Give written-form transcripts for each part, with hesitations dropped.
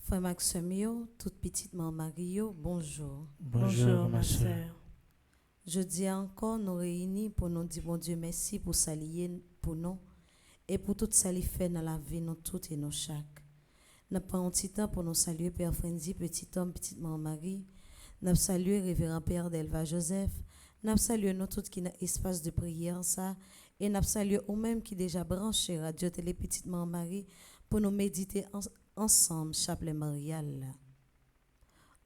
Frère Maxime, toute petite maman Marie, bonjour. Bonjour ma sœur. Je dis encore, nous réunis pour nous dire, bon Dieu, merci pour s'allier pour nous et pour tout ça qu'il fait dans la vie, nous toutes et nous chaque. Nous prenons un petit temps pour nous saluer Père Fendi, petit homme, petite maman Marie. Nous saluons Révérend Père Delva Joseph. Nous saluons nous tous qui dans espace de prière ça et nous saluons nous-mêmes qui déjà branché Radio Télé Petite Maman Marie pour nous méditer ensemble chapelet marial.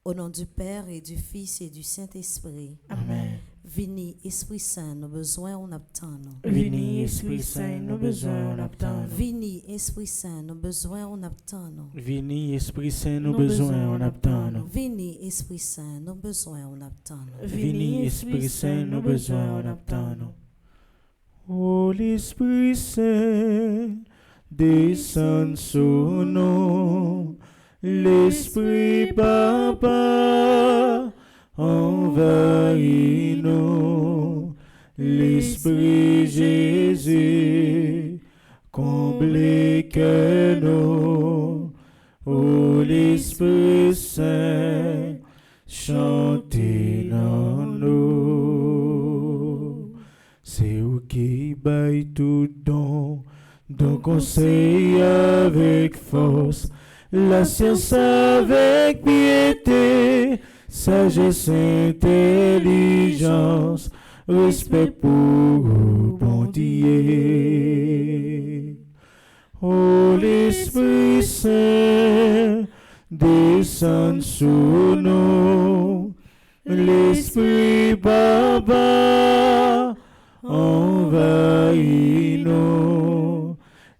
Au nom du Père et du Fils et du Saint-Esprit. Amen. Vini, Esprit Saint, nos besoins, on attend. Vini, Esprit Saint, nos besoins, on attend. Vini, Esprit Saint, nos besoins, on attend. Vini, Esprit Saint, nos besoins, on attend. Vini, Esprit Saint, nos besoins, on attend. Vini, Esprit Saint, nos besoins, on attend. Ô l'Esprit Saint, descend sur nous. L'Esprit Papa, envahis-nous. L'Esprit Jésus, comblez que nous. Ô l'Esprit Saint, chantez dans nous. C'est où qui baille tout don, conseil avec force, la science avec piété, sagesse, intelligence, respect pour bon Dieu. Oh l'Esprit Saint, descend sur nous. L'Esprit Papa, envahis-nous.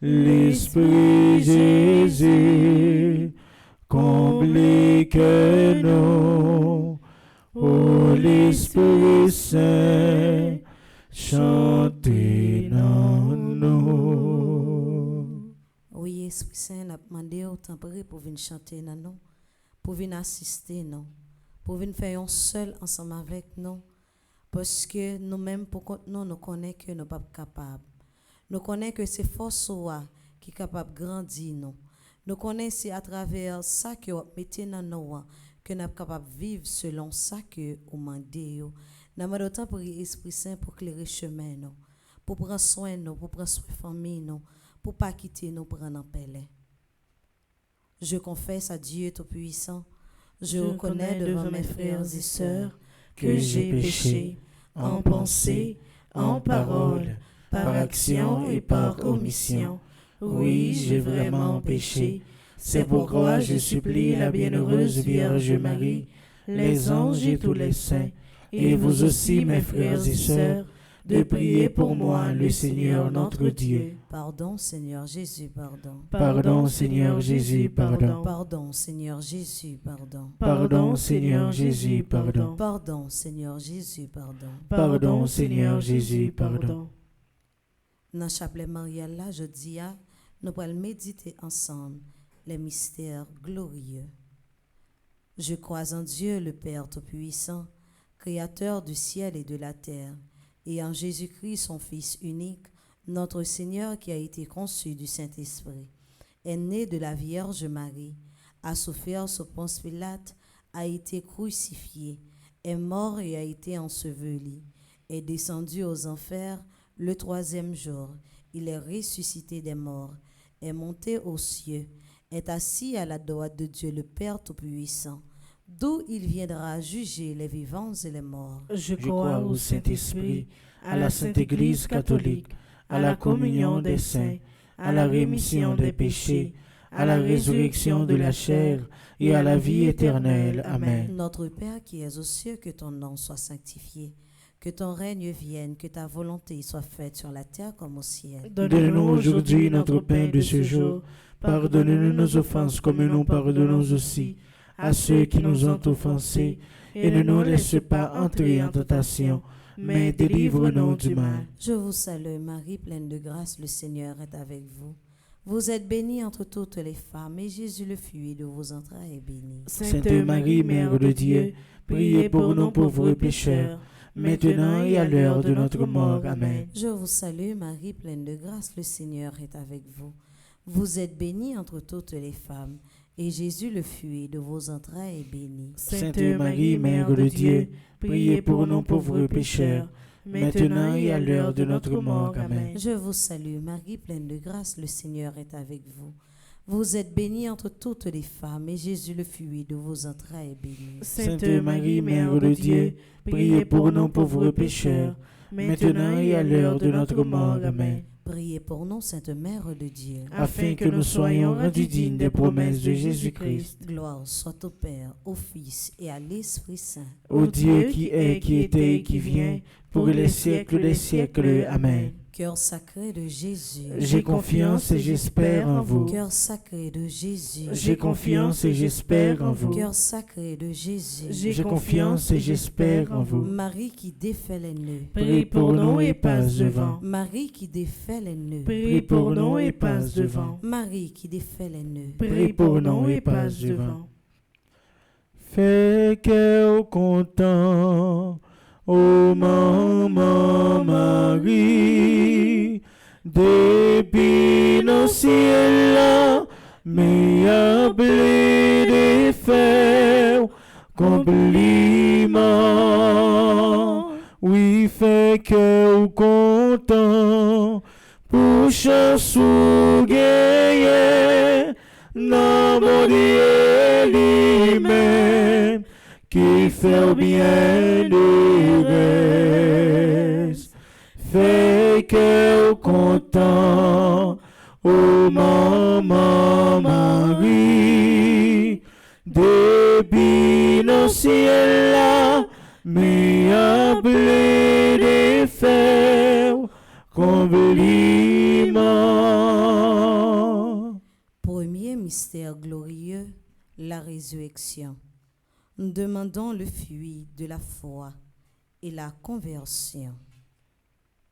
L'Esprit Jésus, comblez que nous. Oh l'Esprit Saint, chantez dans nous. Oui, Esprit Saint, n'a demandé au temps pour venir chanter dans nous, pour venir assister nous, pour venir faire un seul ensemble avec nous, parce que nous-mêmes, pour nous connaissons que nous ne sommes pas capables. Nous connaissons que c'est force qui est capable de grandir nous. Nous connaissons à travers ça que vous mettez dans nous que nous sommes capables de vivre selon ça que vous demandez. Nous demandons autant pour l'Esprit Saint pour éclairer le chemin, nous, pour prendre soin de nous, pour prendre soin de la famille, nous, pour ne pas quitter nous pour en paix. Je confesse à Dieu Tout-Puissant, je reconnais devant mes frères et sœurs que j'ai péché en pensée, en parole, par action et par omission. Oui, j'ai vraiment péché. C'est pourquoi je supplie la bienheureuse Vierge Marie, les anges et tous les saints, et vous aussi, mes frères et sœurs, de prier pour moi, le Seigneur notre Dieu. Pardon, Seigneur Jésus, pardon. Pardon, Seigneur Jésus, pardon. Pardon, Seigneur Jésus, pardon. Pardon, Seigneur Jésus, pardon. Pardon, Seigneur Jésus, pardon. Pardon, Seigneur Jésus, pardon. Dans le chapelet marial, là, je dis, nous allons méditer ensemble les mystères glorieux. Je crois en Dieu, le Père Tout-Puissant, Créateur du ciel et de la terre, et en Jésus-Christ, son Fils unique, notre Seigneur qui a été conçu du Saint-Esprit, est né de la Vierge Marie, a souffert sous Ponce Pilate, a été crucifié, est mort et a été enseveli, est descendu aux enfers le 3e jour. Il est ressuscité des morts, est monté aux cieux, est assis à la droite de Dieu le Père Tout-Puissant, d'où il viendra juger les vivants et les morts. Je crois au Saint-Esprit, à la Sainte Église catholique, à la communion des saints, à la rémission des péchés, à la résurrection de la chair et à la vie éternelle. Amen. Notre Père qui es aux cieux, que ton nom soit sanctifié, que ton règne vienne, que ta volonté soit faite sur la terre comme au ciel. Donne-nous aujourd'hui notre pain de ce jour. Pardonne-nous nos offenses comme nous pardonnons aussi à ceux qui nous ont offensés. Et ne nous laisse pas entrer en tentation, mais délivre-nous du mal. Je vous salue Marie, pleine de grâce, le Seigneur est avec vous. Vous êtes bénie entre toutes les femmes, et Jésus, le fruit de vos entrailles, est béni. Sainte Marie, Mère de Dieu, priez pour nous pauvres pécheurs, maintenant et à l'heure de notre mort. Amen. Je vous salue Marie, pleine de grâce, le Seigneur est avec vous. Vous êtes bénie entre toutes les femmes, et Jésus, le fruit de vos entrailles, est béni. Sainte Marie, Mère de Dieu, priez pour nous pauvres pécheurs, maintenant et à l'heure de notre mort. Amen. Je vous salue, Marie, pleine de grâce, le Seigneur est avec vous. Vous êtes bénie entre toutes les femmes, et Jésus, le fruit de vos entrailles, est béni. Sainte Marie, Mère de Dieu, priez pour nous pauvres pécheurs, maintenant et à l'heure de notre mort. Amen. Priez pour nous, Sainte Mère de Dieu, Afin que nous soyons rendus dignes des promesses de Jésus-Christ. Gloire soit au Père, au Fils et à l'Esprit Saint. Ô Dieu qui est, qui était et qui vient, pour les siècles des siècles. Amen. Cœur sacré de Jésus, J'ai confiance et j'espère en vous. cœur sacré de Jésus, J'ai confiance et j'espère en vous. cœur sacré de Jésus, J'ai confiance et j'espère en vous. Marie qui défait les nœuds, Prie pour nous et passe devant. Marie qui défait les nœuds, Prie pour nous et passe devant. Marie qui défait les nœuds. Prie pour nous et passe devant. Fais cœur content, ô maman Marie, depuis nos ciels là, mais appelé des faire compliment. Oui, fais cœur content, pour chansou guerrier, non mon Dieu lui-même, qui fait bien de reste. Fais cœur content, ô maman Marie, depuis nos ciels là, mais appelé des faire compliment. Premier mystère glorieux, la résurrection. Nous demandons le fruit de la foi et la conversion.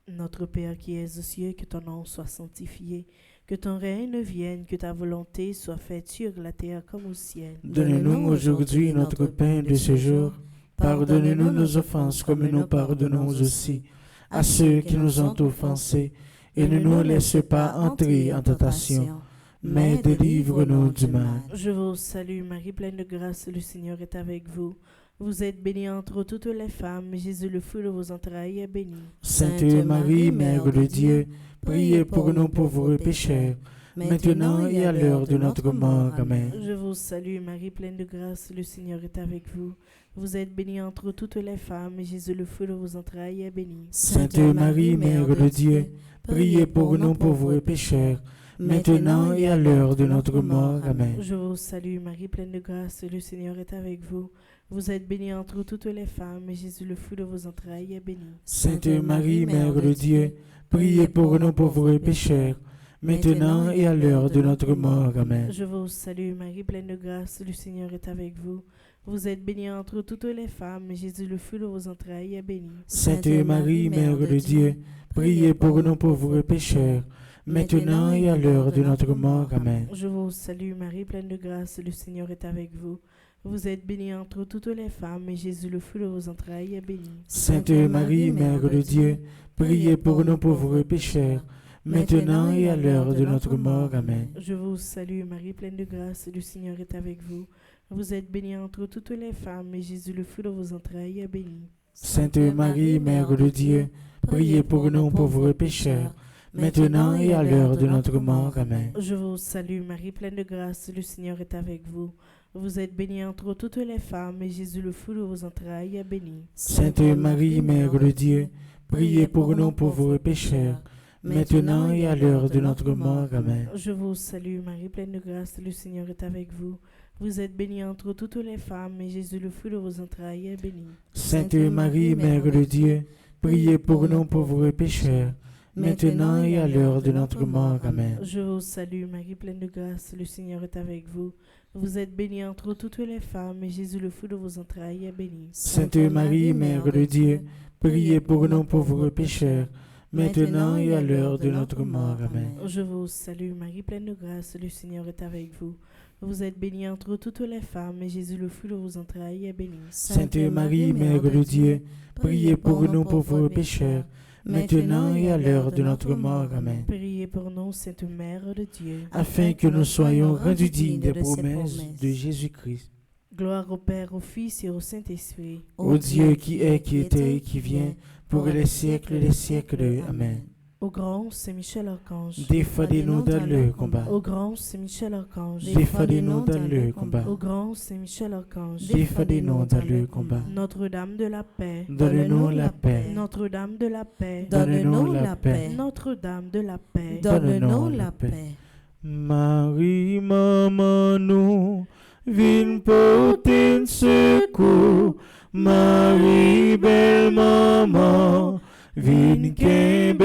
Notre Père qui es aux cieux, que ton nom soit sanctifié, que ton règne vienne, que ta volonté soit faite sur la terre comme au ciel. Donne-nous aujourd'hui notre pain de ce jour. Pardonne-nous nos offenses comme nous pardonnons aussi à ceux qui nous ont offensés. Et ne nous laisse pas entrer en tentation, mais délivre-nous du mal. Je vous salue Marie, pleine de grâce, le Seigneur est avec vous. Vous êtes bénie entre toutes les femmes, Jésus, le fruit de vos entrailles, est béni. Sainte Marie, Mère de Dieu, priez pour nous pauvres pécheurs, maintenant et à l'heure de notre mort. Amen. Je vous salue Marie, pleine de grâce, le Seigneur est avec vous. Vous êtes bénie entre toutes les femmes, Jésus, le fruit de vos entrailles, est béni. Sainte Marie, Mère de Dieu, priez pour nous pauvres pécheurs, maintenant et à l'heure de notre mort. Amen. Je vous salue Marie, pleine de grâce, le Seigneur est avec vous. Vous êtes bénie entre toutes les femmes, et Jésus, le fruit de vos entrailles, est béni. Sainte Marie, Mère de Dieu, priez pour nous pauvres pécheurs, maintenant et à l'heure de notre mort. Amen. Je vous salue Marie, pleine de grâce, le Seigneur est avec vous. Vous êtes bénie entre toutes les femmes, et Jésus, le fruit de vos entrailles, est béni. Sainte Marie, Mère de Dieu, priez pour nous pauvres pécheurs, maintenant et à l'heure de notre mort. Amen. Je vous salue Marie, pleine de grâce, le Seigneur est avec vous. Vous êtes bénie entre toutes les femmes, et Jésus, le fruit de vos entrailles, est béni. Sainte Marie, Mère de Dieu, priez pour nous pauvres pécheurs, maintenant et à l'heure de notre mort. Amen. Je vous salue Marie, pleine de grâce, le Seigneur est avec vous. Vous êtes bénie entre toutes les femmes, et Jésus, le fruit de vos entrailles, est béni. Sainte Marie, Mère de Dieu, priez pour nous pauvres pécheurs, maintenant et à l'heure de notre mort. Amen. Je vous salue Marie, pleine de grâce, le Seigneur est avec vous. Vous êtes bénie entre toutes les femmes, et Jésus, le fruit de vos entrailles, est béni. Sainte Marie, Mère de Dieu, priez pour nous pauvres pécheurs, maintenant et à l'heure de notre mort. Amen. Je vous salue Marie, pleine de grâce, le Seigneur est avec vous. Vous êtes bénie entre toutes les femmes, et Jésus, le fruit de vos entrailles, est béni. Sainte Marie, Mère de Dieu, priez pour nous pauvres pécheurs, maintenant et à l'heure de notre mort. Amen. Je vous salue Marie, pleine de grâce, le Seigneur est avec vous. Vous êtes bénie entre toutes les femmes, et Jésus, le fruit de vos entrailles, est béni. Sainte Marie, Mère de Dieu, priez pour nous pauvres pécheurs, maintenant et à l'heure de notre mort. Amen. Je vous salue Marie, pleine de grâce, le Seigneur est avec vous. Vous êtes bénie entre toutes les femmes, et Jésus, le fruit de vos entrailles, est béni. Sainte Marie, Mère de Dieu, priez pour nous pauvres pécheurs, maintenant et à l'heure de notre mort. Amen. Priez pour nous, Sainte Mère de Dieu, Afin que nous soyons rendus dignes des promesses de Jésus-Christ. gloire au Père, au Fils et au Saint-Esprit. Ô Dieu qui est, qui était et qui vient, pour les siècles des siècles. Amen. Au grand Saint Michel Archange, Défendez-nous dans le combat. au grand Saint Michel Archange, Défendez-nous dans le combat. au grand Saint Michel Archange, Défendez-nous dans le combat. Notre-Dame de la paix, Donne-nous la paix. Notre-Dame de la paix, Donne-nous la paix. Notre-Dame de la paix, Donne-nous la paix. Marie, maman, nous, viens porter un secours. Marie, belle maman, viens kembe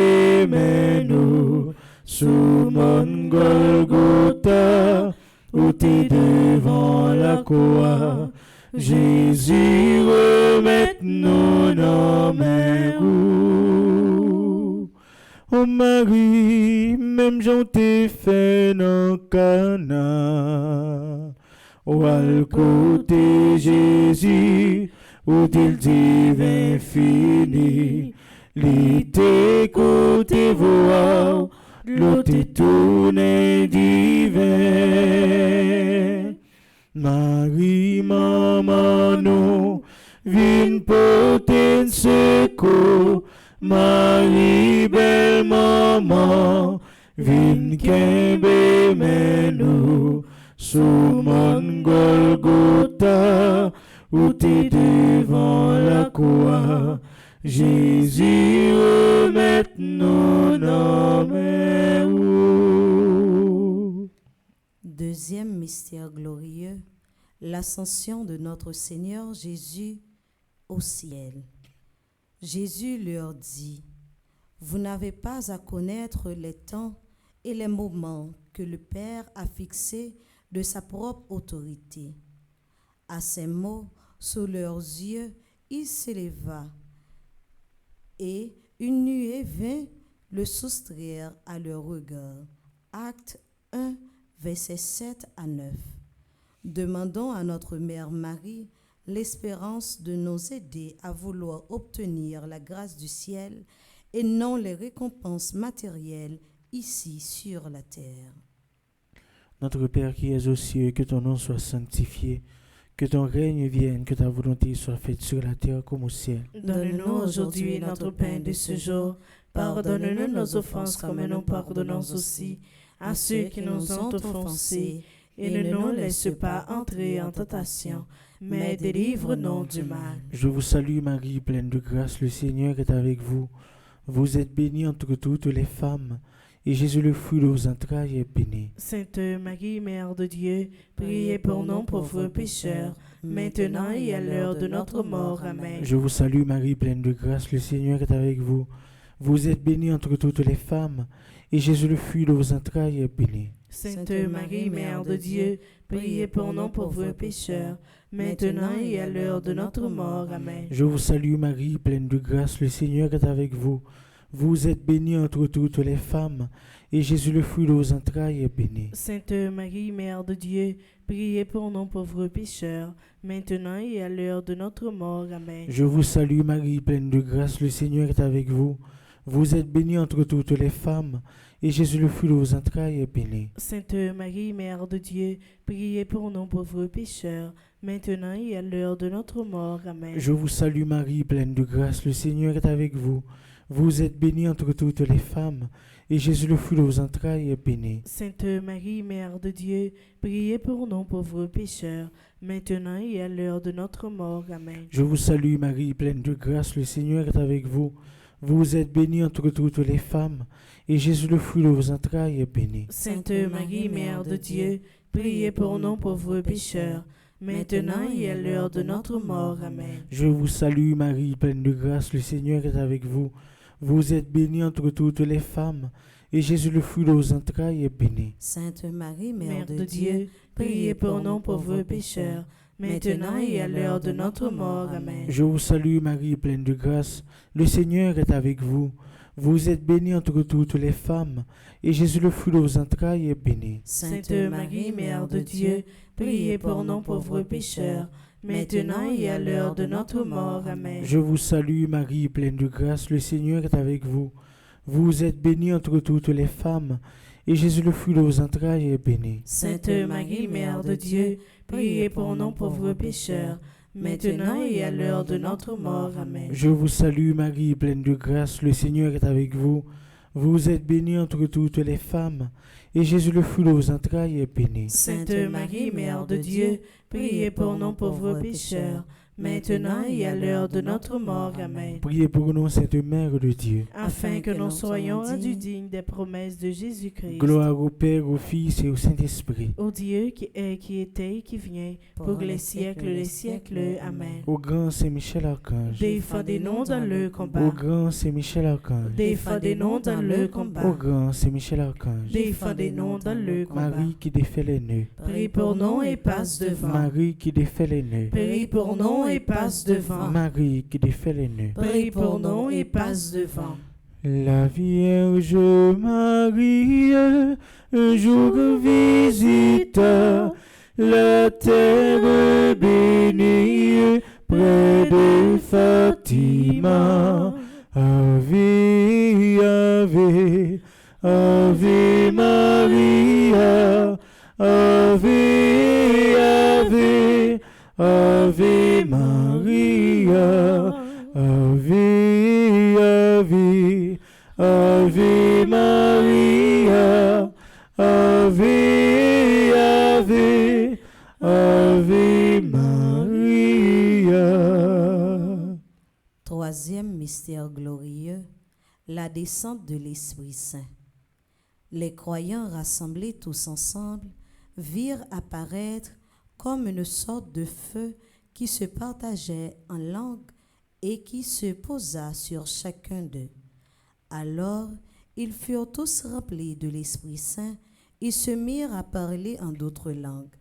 nous. Sous mon Golgotha, où t'es devant la croix. Jésus, remets-nous dans mes roues. Oh Marie, même j'en t'ai fait dans Cana. Oh, à côté Jésus, où t'es le divin fini. L'été côté voir, l'autre est tourné divin. Marie, maman, nous, viens porter un secours. Marie, belle maman, viens kembe nous. Sous mon Golgotha, où t'es devant la croix. Jésus, remets-nous dans mes roues. Deuxième mystère glorieux, l'ascension de notre Seigneur Jésus au ciel. Jésus leur dit, « Vous n'avez pas à connaître les temps et les moments que le Père a fixés de sa propre autorité. » À ces mots, sous leurs yeux, il s'éleva et une nuée vint le soustraire à leur regard. Acte 1, versets 7 à 9. Demandons à notre Mère Marie l'espérance de nous aider à vouloir obtenir la grâce du ciel et non les récompenses matérielles ici sur la terre. Notre Père qui es aux cieux, que ton nom soit sanctifié, que ton règne vienne, que ta volonté soit faite sur la terre comme au ciel. Donne-nous aujourd'hui notre pain de ce jour. Pardonne-nous nos offenses comme nous pardonnons aussi à ceux qui nous ont offensés. Et ne nous laisse pas entrer en tentation, mais délivre-nous du mal. Je vous salue Marie, pleine de grâce, le Seigneur est avec vous. Vous êtes bénie entre toutes les femmes, et Jésus, le fruit de vos entrailles, est béni. Sainte Marie, Mère de Dieu, priez pour nous pauvres pécheurs, maintenant et à l'heure de notre mort. Amen. Je vous salue Marie, pleine de grâce, le Seigneur est avec vous. Vous êtes bénie entre toutes les femmes, et Jésus, le fruit de vos entrailles, est béni. Sainte Marie, Mère de Dieu, priez pour nous pauvres pécheurs, maintenant et à l'heure de notre mort. Amen. Je vous salue Marie, pleine de grâce, le Seigneur est avec vous. Vous êtes bénie entre toutes les femmes, et Jésus, le fruit de vos entrailles, est béni. Sainte Marie, Mère de Dieu, priez pour nous pauvres pécheurs, maintenant et à l'heure de notre mort. Amen. Je vous salue Marie, pleine de grâce, le Seigneur est avec vous. Vous êtes bénie entre toutes les femmes, et Jésus, le fruit de vos entrailles, est béni. Sainte Marie, Mère de Dieu, priez pour nous pauvres pécheurs, maintenant et à l'heure de notre mort. Amen. Je vous salue Marie, pleine de grâce, le Seigneur est avec vous. Vous êtes bénie entre toutes les femmes, et Jésus, le fruit de vos entrailles, est béni. Sainte Marie, Mère de Dieu, priez pour nous pauvres pécheurs, maintenant et à l'heure de notre mort. Amen. Je vous salue Marie, pleine de grâce, le Seigneur est avec vous. Vous êtes bénie entre toutes les femmes, et Jésus, le fruit de vos entrailles, est béni. Sainte Marie, Mère de Dieu, priez pour nous pauvres pécheurs, maintenant et à l'heure de notre mort. Amen. Je vous salue Marie, pleine de grâce, le Seigneur est avec vous. Vous êtes bénie entre toutes les femmes, et Jésus, le fruit de vos entrailles, est béni. Sainte Marie, Mère de Dieu, priez pour nous pauvres pécheurs, maintenant et à l'heure de notre mort. Amen. Je vous salue Marie, pleine de grâce, le Seigneur est avec vous. Vous êtes bénie entre toutes les femmes, et Jésus, le fruit de vos entrailles, est béni. Sainte Marie, Mère de Dieu, priez pour nous pauvres pécheurs, maintenant et à l'heure de notre mort. Amen. Je vous salue Marie, pleine de grâce, le Seigneur est avec vous. Vous êtes bénie entre toutes les femmes, et Jésus, le fruit de vos entrailles, est béni. Sainte Marie, Mère de Dieu, priez pour nous pauvres pécheurs, maintenant et à l'heure de notre mort. Amen. Je vous salue Marie, pleine de grâce, le Seigneur est avec vous. Vous êtes bénie entre toutes les femmes, et Jésus, le fruit de vos entrailles, est béni. Sainte Marie, Mère de Dieu, priez pour nous pauvres pécheurs, maintenant et à l'heure de notre mort. Amen. Priez pour nous, Sainte Mère de Dieu, Afin que nous soyons rendus dignes des promesses de Jésus-Christ. gloire au Père, au Fils et au Saint-Esprit. Ô Dieu qui est, qui était et qui vient, pour les siècles des siècles. Amen. Au grand Saint-Michel Archange, Défendez-nous dans le au combat. grand Saint-Michel Archange, Défendez-nous dans le au combat. grand Saint-Michel Archange, Défendez-nous dans le combat. Marie qui défait les nœuds, Prie pour nous et passe devant. Marie qui défait les nœuds, Prie pour nous et passe devant. Marie qui défait les nœuds. Prie pour nous et passe devant. La Vierge Marie, un jour visita la terre bénie près de Fatima. Ave, Ave, Ave Maria, Ave, Ave, Ave Maria, Ave, Ave, Ave Maria, Ave, Ave, Ave Maria. Troisième mystère glorieux, la descente de l'Esprit Saint. Les croyants rassemblés tous ensemble virent apparaître comme une sorte de feu qui se partageait en langues et qui se posa sur chacun d'eux. Alors, ils furent tous remplis de l'Esprit Saint et se mirent à parler en d'autres langues,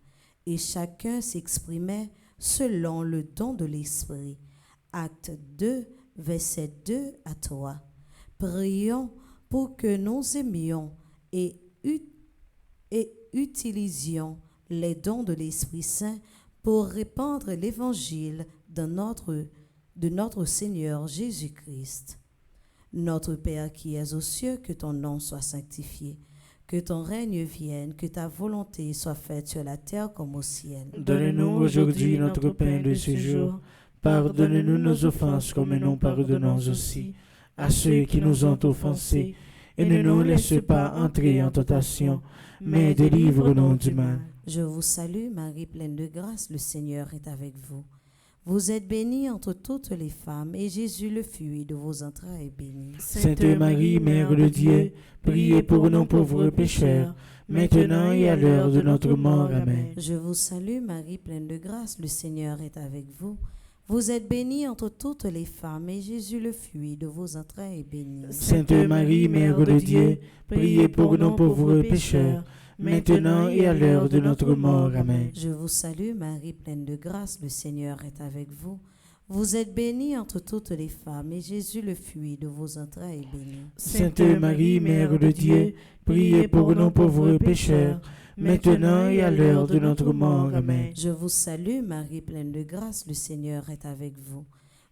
et chacun s'exprimait selon le don de l'Esprit. Acte 2, versets 2 à 3. Prions pour que nous aimions et utilisions les dons de l'Esprit Saint pour répandre l'Évangile de notre Seigneur Jésus-Christ. Notre Père qui es aux cieux, que ton nom soit sanctifié, que ton règne vienne, que ta volonté soit faite sur la terre comme au ciel. Donne-nous aujourd'hui notre pain de ce jour. Pardonne-nous nos offenses comme nous pardonnons aussi à ceux qui nous ont offensés. Et ne nous laisse pas entrer en tentation, mais délivre-nous du mal. Je vous salue, Marie, pleine de grâce, le Seigneur est avec vous. Vous êtes bénie entre toutes les femmes, et Jésus, le fruit de vos entrailles, est béni. Sainte Marie, Mère de Dieu, priez pour nous pauvres pécheurs, maintenant et à l'heure de notre mort. Amen. Je vous salue, Marie, pleine de grâce, le Seigneur est avec vous. Vous êtes bénie entre toutes les femmes, et Jésus, le fruit de vos entrailles, est béni. Sainte Marie, Mère de Dieu, priez pour nous pauvres pécheurs, maintenant et à l'heure de notre mort. Amen. Je vous salue, Marie, pleine de grâce, le Seigneur est avec vous. Vous êtes bénie entre toutes les femmes, et Jésus, le fruit de vos entrailles, est béni. Sainte Marie, Mère de Dieu, priez pour nous pauvres pécheurs, maintenant et à l'heure de notre mort. Amen. Je vous salue, Marie, pleine de grâce, le Seigneur est avec vous.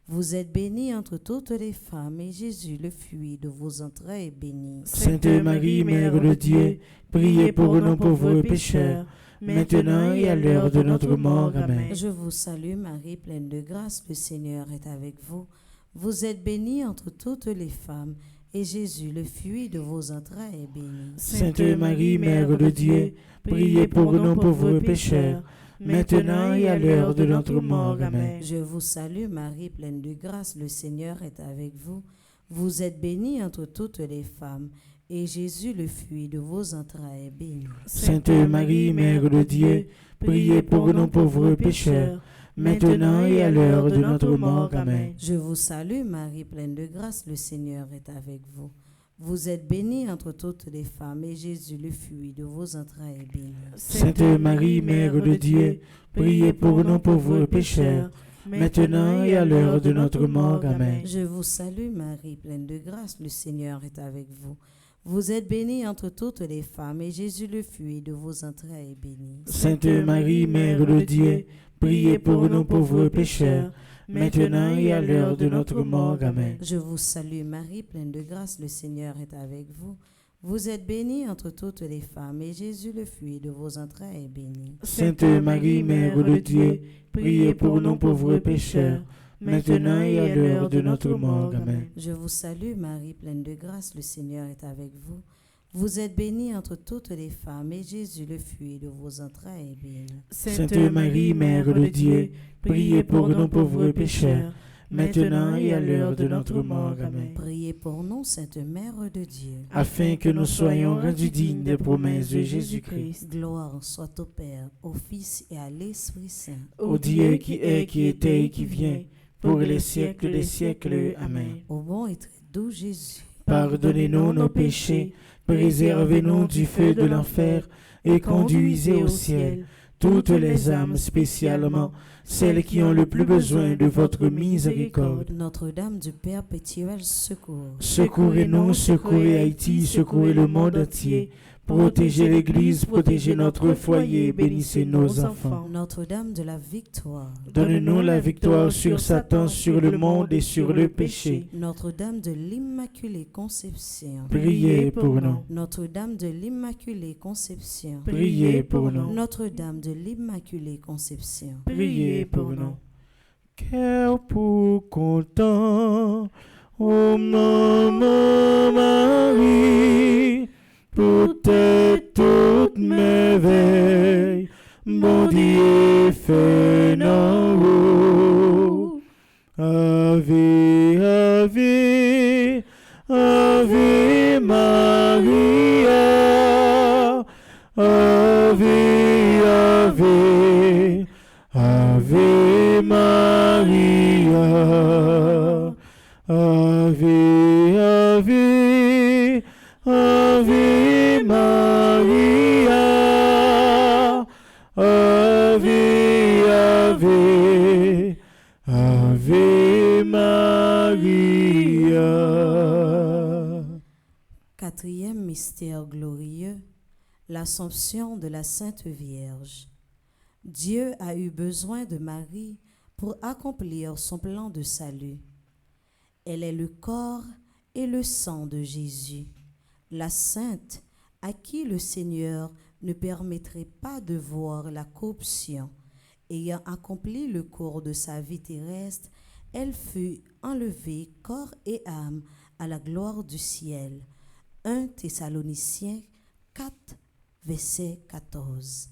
Vous êtes bénie entre toutes les femmes, et Jésus, le fruit de vos entrailles, est béni. Sainte Marie, Mère de Dieu, priez pour nous pauvres pécheurs, maintenant et à l'heure de notre mort. Amen. Je vous salue, Marie, pleine de grâce, le Seigneur est avec vous. Vous êtes bénie entre toutes les femmes, et Jésus, le fruit de vos entrailles, est béni. Sainte Marie, Mère de Dieu, priez pour nous pauvres pécheurs, maintenant et à l'heure de notre mort. Amen. Je vous salue, Marie, pleine de grâce, le Seigneur est avec vous. Vous êtes bénie entre toutes les femmes, et Jésus, le fruit de vos entrailles, est béni. Sainte Marie, Mère de Dieu, priez pour nous pauvres pécheurs, maintenant et à l'heure de notre mort. Amen. Je vous salue, Marie, pleine de grâce, le Seigneur est avec vous. Vous êtes bénie entre toutes les femmes, et Jésus, le fruit de vos entrailles, est béni. Sainte Marie, Mère de Dieu, priez pour nous pauvres pécheurs, maintenant et à l'heure de notre mort. Amen. Je vous salue, Marie, pleine de grâce, le Seigneur est avec vous. Vous êtes bénie entre toutes les femmes, et Jésus, le fruit de vos entrailles, est béni. Sainte Marie, Mère de Dieu, priez pour nous pauvres pécheurs, maintenant et à l'heure de notre mort. Amen. Je vous salue Marie, pleine de grâce, le Seigneur est avec vous. Vous êtes bénie entre toutes les femmes, et Jésus, le fruit de vos entrailles, est béni. Sainte Marie, Mère de Dieu, priez pour nous pauvres pécheurs, maintenant et à l'heure de notre mort. Amen. Je vous salue Marie, pleine de grâce, le Seigneur est avec vous. Vous êtes bénie entre toutes les femmes, et Jésus, le fruit de vos entrailles, est béni. Sainte Marie, Mère de Dieu, priez pour nous pauvres pécheurs, maintenant et à l'heure de notre mort. Amen. Priez pour nous, Sainte Mère de Dieu, Afin que nous soyons rendus dignes des promesses de Jésus-Christ. Gloire soit au Père, au Fils et à l'Esprit Saint. Ô Dieu qui est, qui était et qui vient, pour les siècles des siècles. Amen. Ô bon et très doux Jésus, Pardonnez-nous nos péchés, préservez-nous du feu de l'enfer et conduisez au ciel toutes les âmes, spécialement celles qui ont le plus besoin de votre miséricorde. Notre-Dame du perpétuel secours, Secourez-nous, secourez Haïti, secourez le monde entier. Protégez l'Église, protégez notre foyer, bénissez nos enfants. Notre-Dame de la victoire, Donne-nous la victoire sur Satan, sur le monde et sur le péché. Notre-Dame de l'Immaculée Conception, Priez pour nous. Notre-Dame de l'Immaculée Conception, Priez pour nous. Notre-Dame de l'Immaculée Conception, Priez pour nous. Cœur pour content, ô maman Marie, pour tes toutes merveilles, bon Dieu fait en haut. Ave, Ave, Ave Maria, Ave, Ave, Ave Maria, Ave, Ave, Ave Maria, Ave, Ave, Ave Maria. Quatrième mystère glorieux, l'Assomption de la Sainte Vierge. Dieu a eu besoin de Marie pour accomplir son plan de salut. Elle est le corps et le sang de Jésus, la Sainte à qui le Seigneur ne permettrait pas de voir la corruption. Ayant accompli le cours de sa vie terrestre, elle fut enlevée corps et âme à la gloire du ciel. 1 Thessaloniciens 4, verset 14.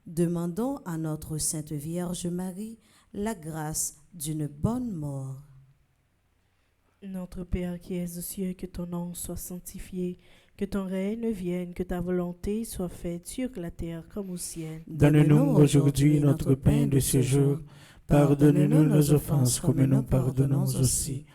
Demandons à notre Sainte Vierge Marie la grâce d'une bonne mort. Notre Père qui es aux cieux, que ton nom soit sanctifié, que ton règne vienne, que ta volonté soit faite sur la terre comme au ciel. Donne-nous aujourd'hui notre pain de ce jour. Pardonne-nous nos offenses comme nous pardonnons aussi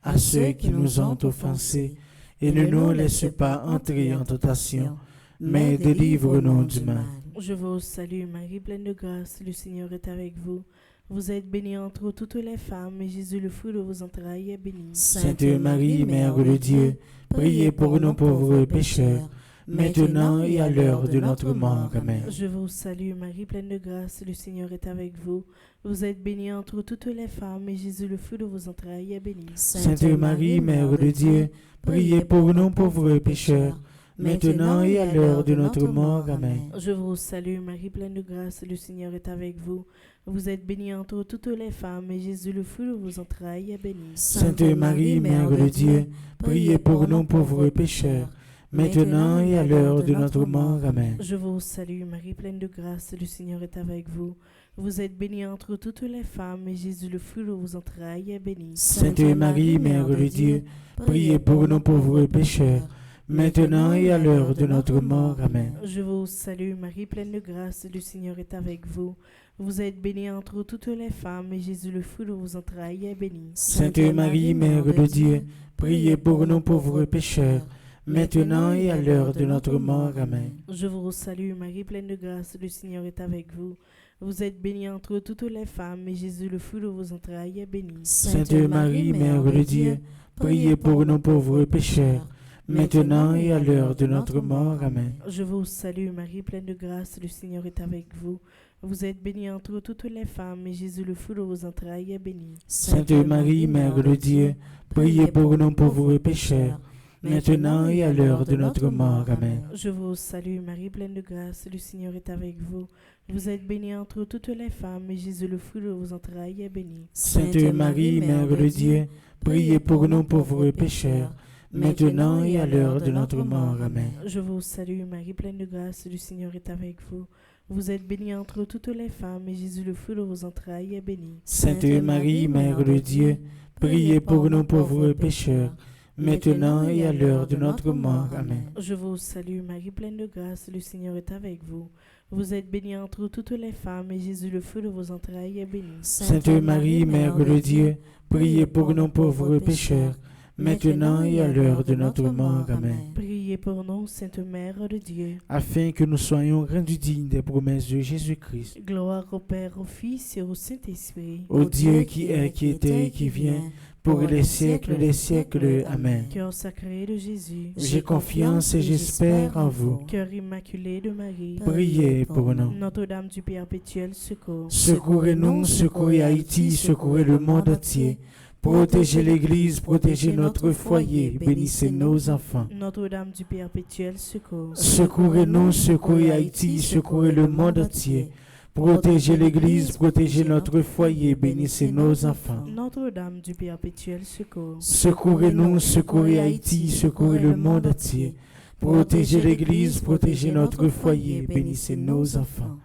à ceux qui nous ont offensés. Et ne nous laisse pas entrer en tentation, mais délivre-nous du mal. Je vous salue Marie, pleine de grâce, le Seigneur est avec vous. Vous êtes bénie entre toutes les femmes, et Jésus, le fruit de vos entrailles, est béni. Sainte Marie, Mère de Dieu, priez pour nous pauvres pécheurs, maintenant et à l'heure de notre mort. Amen. Je vous salue Marie, pleine de grâce, le Seigneur est avec vous. Vous êtes bénie entre toutes les femmes, et Jésus, le fruit de vos entrailles, est béni. Sainte Marie, Mère de Dieu, priez pour nous pauvres pécheurs, maintenant et à l'heure de notre mort. Amen. Je vous salue Marie, pleine de grâce, le Seigneur est avec vous. Vous êtes bénie entre toutes les femmes, et Jésus, le fruit de vos entrailles, est béni. Sainte Marie, Mère de Dieu, priez pour nous pauvres pécheurs, maintenant et à l'heure de notre mort. Amen. Je vous salue Marie, pleine de grâce, le Seigneur est avec vous. Vous êtes bénie entre toutes les femmes, et Jésus, le fruit de vos entrailles, est béni. Sainte Marie, Mère de Dieu, priez pour nous pauvres pécheurs, maintenant et à l'heure de notre mort. Amen. Je vous salue Marie, pleine de grâce, le Seigneur est avec vous. Vous êtes bénie entre toutes les femmes, et Jésus, le fruit de vos entrailles, est béni. Sainte Marie, Mère de Dieu, priez pour nous pauvres pécheurs, maintenant et à l'heure de notre mort. Amen. Je vous salue Marie, pleine de grâce, le Seigneur est avec vous. Vous êtes bénie entre toutes les femmes, et Jésus, le fruit de vos entrailles, est béni. Sainte Marie, Mère de Dieu, priez pour nous pauvres pécheurs, maintenant et à l'heure de notre mort. Amen. Je vous salue Marie, pleine de grâce, le Seigneur est avec vous. Vous êtes bénie entre toutes les femmes, et Jésus, le fruit de vos entrailles, est béni. Sainte Marie, Mère de Dieu, priez pour nous pauvres pécheurs, maintenant et à l'heure de notre mort. Amen. Je vous salue Marie, pleine de grâce, le Seigneur est avec vous. Vous êtes bénie entre toutes les femmes, et Jésus, le fruit de vos entrailles, est béni. Sainte Marie, Mère de Dieu, priez pour nous pauvres pécheurs, maintenant et à l'heure de notre mort. Amen. Je vous salue Marie, pleine de grâce, le Seigneur est avec vous. Vous êtes bénie entre toutes les femmes, et Jésus, le fruit de vos entrailles, est béni. Sainte Marie, Mère de Dieu, priez pour nous pauvres pécheurs, maintenant et à l'heure de notre mort. Amen. Je vous salue Marie, pleine de grâce, le Seigneur est avec vous. Vous êtes bénie entre toutes les femmes, et Jésus, le fruit de vos entrailles, est béni. Sainte Marie, Mère de Dieu, priez pour nous pauvres pécheurs, maintenant et à l'heure de notre mort. Amen. Priez pour nous, Sainte Mère de Dieu. Afin que nous soyons rendus dignes des promesses de Jésus-Christ. Gloire au Père, au Fils et au Saint-Esprit. Ô Dieu qui est, qui était et qui vient, pour les siècles des siècles. Amen. Cœur sacré de Jésus. J'ai confiance et j'espère en vous. Cœur immaculé de Marie. Priez pour nous. Notre-Dame du perpétuel secours. Secourez-nous, secourez Haïti, secourez le monde entier. Protégez l'Église, protégez notre foyer, bénissez nos enfants. Notre-Dame du perpétuel secours. Secourez-nous, secourez Haïti, secourez le monde entier. Protégez l'Église, protégez notre foyer, bénissez nos enfants. Notre-Dame du perpétuel secours. Secourez-nous, secourez Haïti, secourez le monde entier. Protégez l'Église, protégez notre foyer, bénissez nos enfants.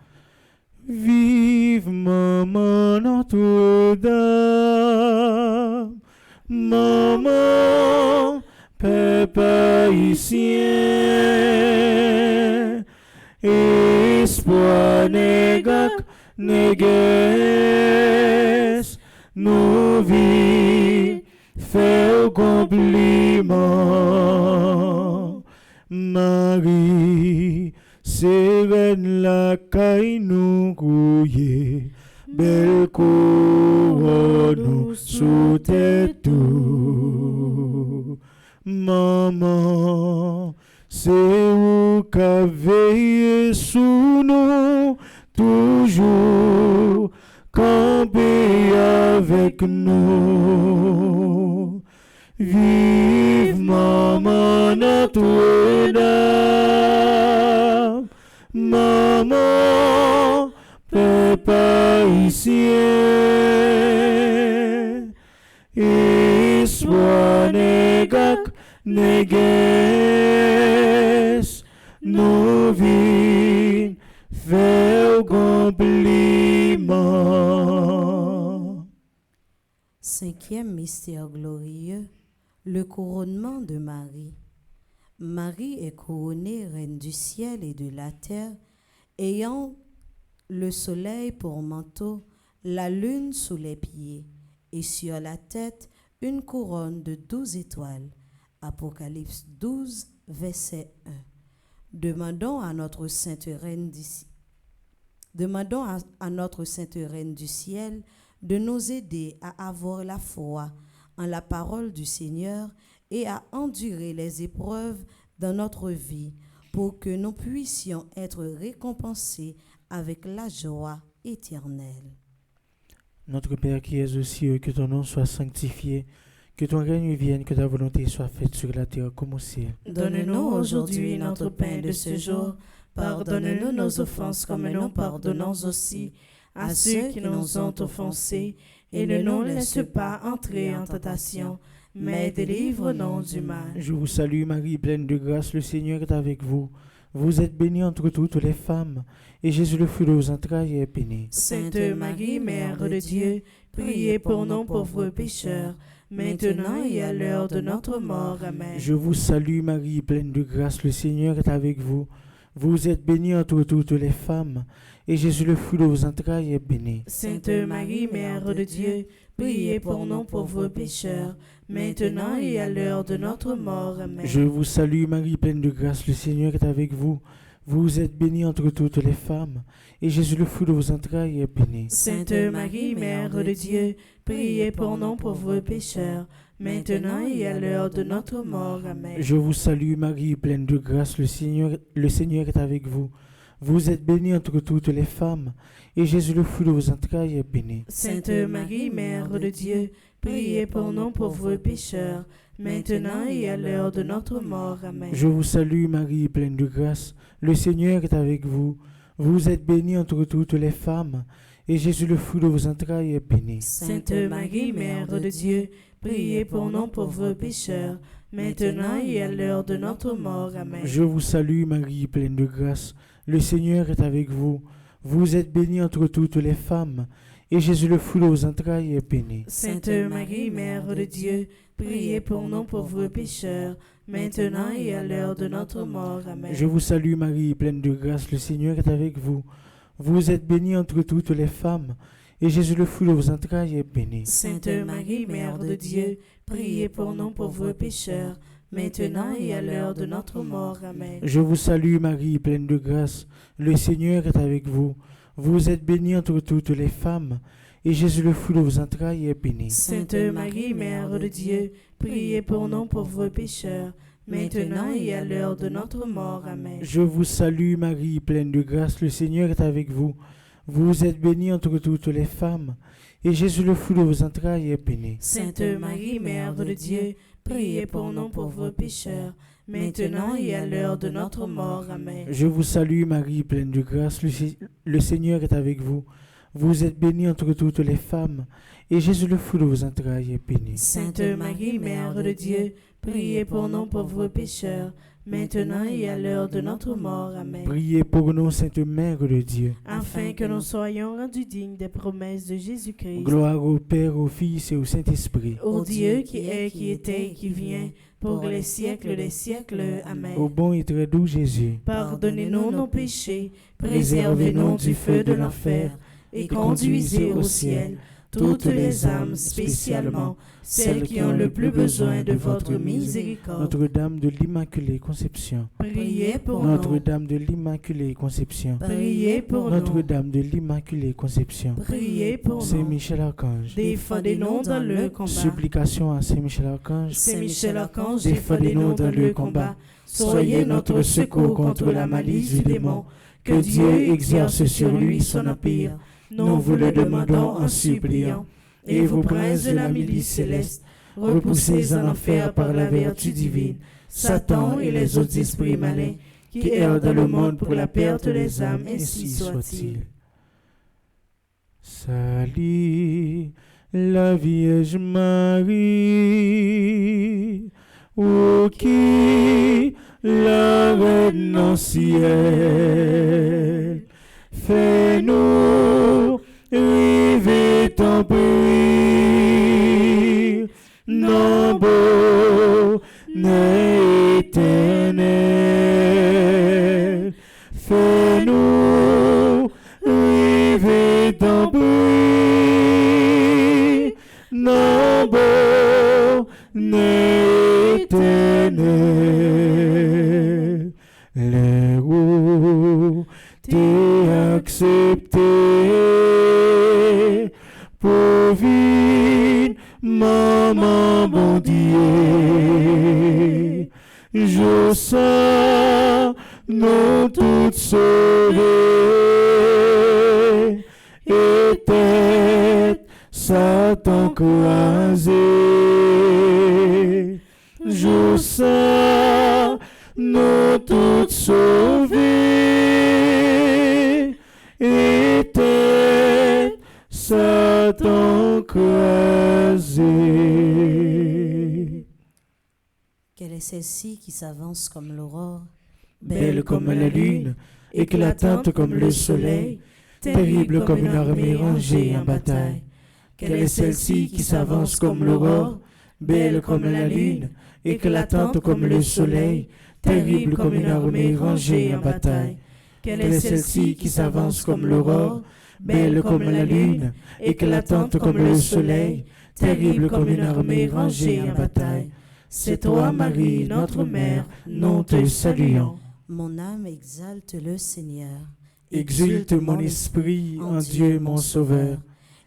Vive Maman Notre-Dame, Maman, Peuple haïtien, espoir négak, néguès, nous vies, fait compliment, Marie, Seren la caille nous grouillé, belle couronne sous tête tout. Maman, c'est où qu'a veillé sous nous, toujours camper avec nous. Vive Maman Notre-Dame, Maman, Peuple haïtien, espoir négak, néguès, nous vînes faire compliment. Cinquième mystère glorieux, le couronnement de Marie. Marie est couronnée reine du ciel et de la terre, ayant le soleil pour manteau, la lune sous les pieds, et sur la tête une couronne de 12 étoiles. Apocalypse 12, verset 1. Demandons à notre Sainte Reine du ciel de nous aider à avoir la foi en la parole du Seigneur et à endurer les épreuves dans notre vie pour que nous puissions être récompensés avec la joie éternelle. Notre Père qui es aux cieux, que ton nom soit sanctifié, que ton règne vienne, que ta volonté soit faite sur la terre comme au ciel. Donne-nous aujourd'hui notre pain de ce jour. Pardonne-nous nos offenses comme nous pardonnons aussi à ceux qui nous ont offensés. Et ne nous laisse pas entrer en tentation, mais délivre-nous du mal. Je vous salue Marie, pleine de grâce, le Seigneur est avec vous. Vous êtes bénie entre toutes les femmes, et Jésus, le fruit de vos entrailles, est béni. Sainte Marie, Mère de Dieu, priez pour nous pauvres pécheurs, maintenant et à l'heure de notre mort. Amen. Je vous salue Marie, pleine de grâce, le Seigneur est avec vous. Vous êtes bénie entre toutes les femmes, et Jésus, le fruit de vos entrailles, est béni. Sainte Marie, Mère de Dieu, priez pour nous pauvres pécheurs, maintenant et à l'heure de notre mort. Amen. Je vous salue Marie, pleine de grâce, le Seigneur est avec vous. Vous êtes bénie entre toutes les femmes, et Jésus, le fruit de vos entrailles, est béni. Sainte Marie, Mère de Dieu, priez pour nous pauvres pécheurs, maintenant et à l'heure de notre mort. Amen. Je vous salue Marie, pleine de grâce, le Seigneur est avec vous. Vous êtes bénie entre toutes les femmes, et Jésus, le fruit de vos entrailles, est béni. Sainte Marie, Mère de Dieu, priez pour nous pauvres pécheurs, maintenant et à l'heure de notre mort. Amen. Je vous salue Marie, pleine de grâce, le Seigneur est avec vous. Vous êtes bénie entre toutes les femmes, et Jésus, le fruit de vos entrailles, est béni. Sainte Marie, Mère de Dieu, priez pour nous pauvres pécheurs, maintenant et à l'heure de notre mort. Amen. Je vous salue Marie, pleine de grâce, le Seigneur est avec vous. Vous êtes bénie entre toutes les femmes, et Jésus, le fruit de vos entrailles, est béni. Sainte Marie, Mère de Dieu, priez pour nous pauvres pécheurs, maintenant et à l'heure de notre mort. Amen. Je vous salue Marie, pleine de grâce, le Seigneur est avec vous. Vous êtes bénie entre toutes les femmes, et Jésus, le fruit de vos entrailles, est béni. Sainte Marie, Mère de Dieu, priez pour nous pauvres pécheurs, maintenant et à l'heure de notre mort. Amen. Je vous salue Marie, pleine de grâce, le Seigneur est avec vous. Vous êtes bénie entre toutes les femmes, et Jésus, le fruit de vos entrailles, est béni. Sainte Marie, Mère de Dieu, priez pour nous pauvres pécheurs, maintenant et à l'heure de notre mort. Amen. Je vous salue Marie, pleine de grâce, le Seigneur est avec vous. Vous êtes bénie entre toutes les femmes, et Jésus, le fruit de vos entrailles, est béni. Sainte Marie, Mère de Dieu, priez pour nous pauvres pécheurs, maintenant et à l'heure de notre mort. Amen. Je vous salue Marie, pleine de grâce, le Seigneur est avec vous. Vous êtes bénie entre toutes les femmes, et Jésus, le fruit de vos entrailles, est béni. Sainte Marie, Mère de Dieu, priez pour nous pauvres pécheurs, maintenant et à l'heure de notre mort. Amen. Priez pour nous, Sainte Mère de Dieu, Afin que nous soyons rendus dignes des promesses de Jésus-Christ. Gloire au Père, au Fils et au Saint-Esprit. Ô Dieu qui est, qui était et qui vient, pour les siècles des siècles. Amen. Ô bon et très doux Jésus, Pardonnez-nous nos péchés, préservez-nous du feu de l'enfer, et conduisez au ciel toutes les âmes, spécialement celles qui ont le plus besoin de votre miséricorde. Notre-Dame de l'Immaculée Conception, Priez pour nous. Notre-Dame de l'Immaculée Conception, Priez pour nous. Notre-Dame de l'Immaculée Conception, Priez pour Saint nous. Michel Archange, Défendez-nous dans le combat. supplication à Saint Michel Archange, Saint Michel Archange, défendez-nous dans le combat. Soyez notre secours contre la malice du démon. Que Dieu exerce sur lui son empire. Nous vous le demandons en suppliant. Et vous, princes de la milice céleste, repoussez en enfer par la vertu divine Satan et les autres esprits malins qui errent dans le monde pour la perte des âmes, ainsi soit-il. Salut la Vierge Marie, ô qui la reine au ciel, fais-nous rêver ton prix, non bonheur éternel, fais-nous rêver ton prix, non bonheur éternel, l'héros t'es accepté pour vivre, maman bon Dieu, je sens nous toutes sauvées et tête Satan croisé, je sens nous toutes sauvées et tête Satan croisé. Quelle est celle-ci qui s'avance comme l'aurore, Belle comme la lune, éclatante comme le soleil, terrible comme une armée rangée en bataille. Quelle est celle-ci qui s'avance comme l'aurore, belle comme la lune, éclatante comme le soleil, terrible comme une armée rangée en bataille. Quelle est celle-ci qui s'avance comme l'aurore, belle comme la lune, éclatante comme le soleil, terrible comme une armée rangée en bataille. C'est toi, Marie, notre mère, nous te saluons. Mon âme exalte le Seigneur. Exulte mon esprit en Dieu mon Sauveur.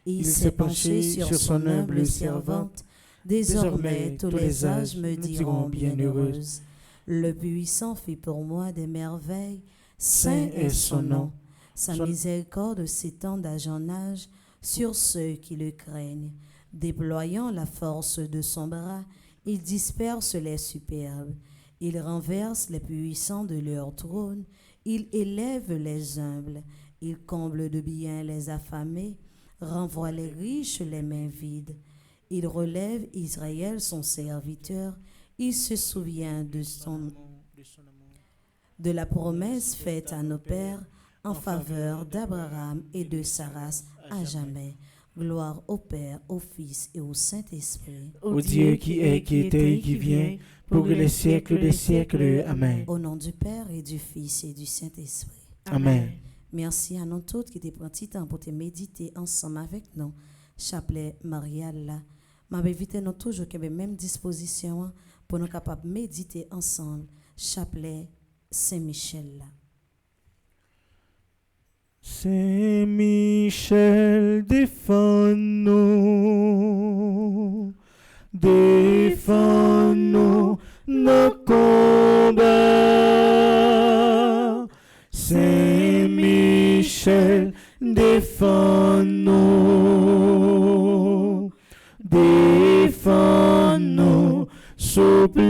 Il s'est penché sur son humble servante. Désormais, tous les âges me diront bienheureuse. Le Puissant fit pour moi des merveilles. Saint est son nom. Sa miséricorde s'étend d'âge en âge sur ceux qui le craignent. Déployant la force de son bras, il disperse les superbes. Il renverse les puissants de leur trône. Il élève les humbles. Il comble de bien les affamés, renvoie les riches les mains vides. Il relève Israël son serviteur. Il se souvient de la promesse faite à nos pères en faveur d'Abraham et de Saras à jamais. Gloire au Père, au Fils et au Saint-Esprit. Au Dieu qui est, qui était et qui vient, pour les siècles des siècles. Amen. Au nom du Père et du Fils et du Saint-Esprit. Amen. Merci à nous tous qui t'es pris un petit temps pour te méditer ensemble avec nous. Chapelet Marial là. M'invite nous toujours que les mêmes dispositions pour nous capables de méditer ensemble. Chapelet Saint-Michel là. Saint-Michel, défends-nous, défends-nous nos combats. Saint-Michel, défends-nous, défends-nous, souple.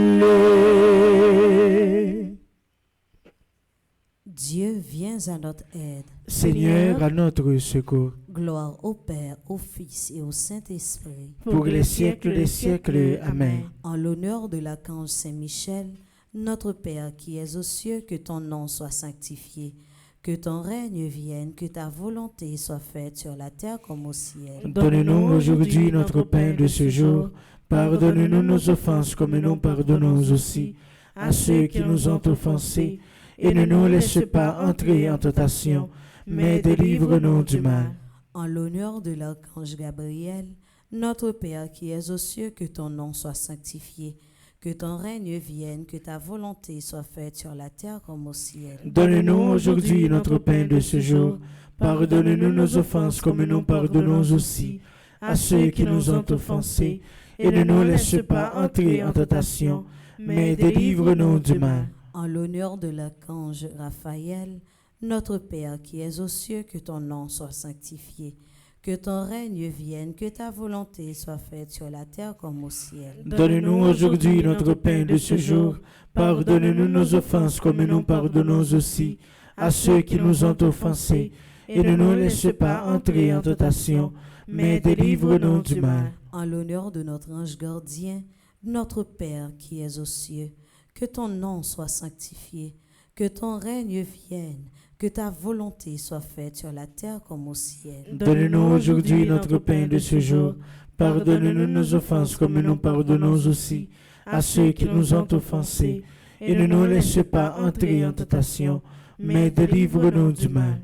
Dieu, viens à notre aide. Seigneur, à notre secours. Gloire au Père, au Fils et au Saint-Esprit. Pour les siècles des siècles. Amen. En l'honneur de l'archange Saint-Michel, notre Père qui es aux cieux, que ton nom soit sanctifié, que ton règne vienne, que ta volonté soit faite sur la terre comme au ciel. Donne-nous aujourd'hui notre pain de ce jour. Pardonne-nous nos offenses comme nous pardonnons aussi à ceux qui nous ont offensés. Et ne nous laisse pas entrer en tentation, mais délivre-nous du mal. En l'honneur de l'archange Gabriel, notre Père qui es aux cieux, que ton nom soit sanctifié, que ton règne vienne, que ta volonté soit faite sur la terre comme au ciel. Donne-nous aujourd'hui notre pain de ce jour. Pardonne-nous nos offenses comme nous pardonnons aussi à ceux qui nous ont offensés. Et ne nous laisse pas entrer en tentation, mais délivre-nous du mal. En l'honneur de l'archange Raphaël, notre Père qui es aux cieux, que ton nom soit sanctifié, que ton règne vienne, que ta volonté soit faite sur la terre comme au ciel. Donne-nous aujourd'hui notre pain de ce jour. Pardonne-nous nos offenses comme nous pardonnons aussi à ceux qui nous ont offensés. Et ne nous laisse pas entrer en tentation, mais délivre-nous du mal. En l'honneur de notre ange gardien, notre Père qui es aux cieux, que ton nom soit sanctifié, que ton règne vienne, que ta volonté soit faite sur la terre comme au ciel. Donne-nous aujourd'hui notre pain de ce jour. Pardonne-nous nos offenses comme nous pardonnons aussi à ceux qui nous ont offensés. Et ne nous laisse pas entrer en tentation, mais délivre-nous du mal.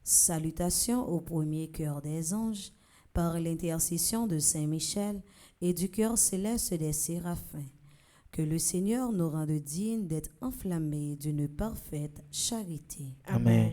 Salutations au premier cœur des anges, par l'intercession de Saint Michel et du cœur céleste des séraphins. Que le Seigneur nous rende dignes d'être enflammés d'une parfaite charité. Amen.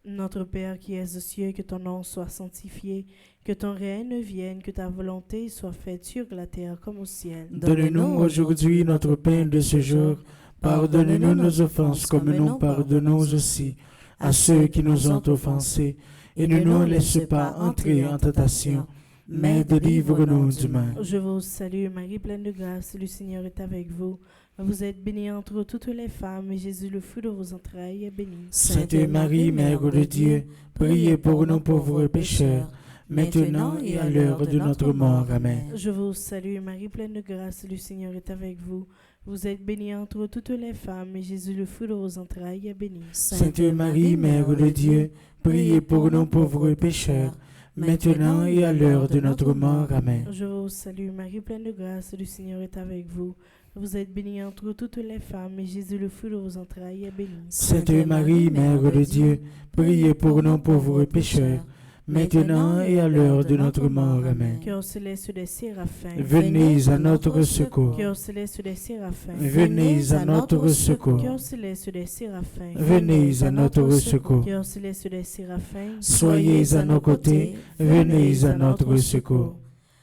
Notre Père qui es aux cieux, que ton nom soit sanctifié, que ton règne vienne, que ta volonté soit faite sur la terre comme au ciel. Donne-nous aujourd'hui notre pain de ce jour. Pardonne-nous nos offenses comme nous pardonnons aussi à ceux qui nous ont offensés. Et ne nous laisse pas entrer en tentation, mais délivre-nous du mal. Je vous salue Marie, pleine de grâce, le Seigneur est avec vous. Vous êtes bénie entre toutes les femmes, et Jésus, le fruit de vos entrailles, est béni. Sainte Marie, Mère de Dieu, priez pour nous pauvres pécheurs, maintenant et à l'heure de notre mort. Amen. Je vous salue Marie, pleine de grâce, le Seigneur est avec vous. Vous êtes bénie entre toutes les femmes, et Jésus, le fruit de vos entrailles, est béni. Sainte Marie, Mère de Dieu, priez pour nous pauvres pécheurs, maintenant et à l'heure de notre mort. Amen. Je vous salue Marie, pleine de grâce, le Seigneur est avec vous. Vous êtes bénie entre toutes les femmes, et Jésus, le fruit de vos entrailles, est béni. Sainte Marie, Mère de Dieu, priez pour nous pauvres pécheurs, maintenant et à l'heure de notre mort. Amen. Cœur céleste des séraphins, venez à notre secours. Cœur céleste des séraphins, venez à notre secours. Cœur céleste des séraphins, venez à notre secours. Cœur céleste des séraphins, soyez à nos côtés, venez à notre secours.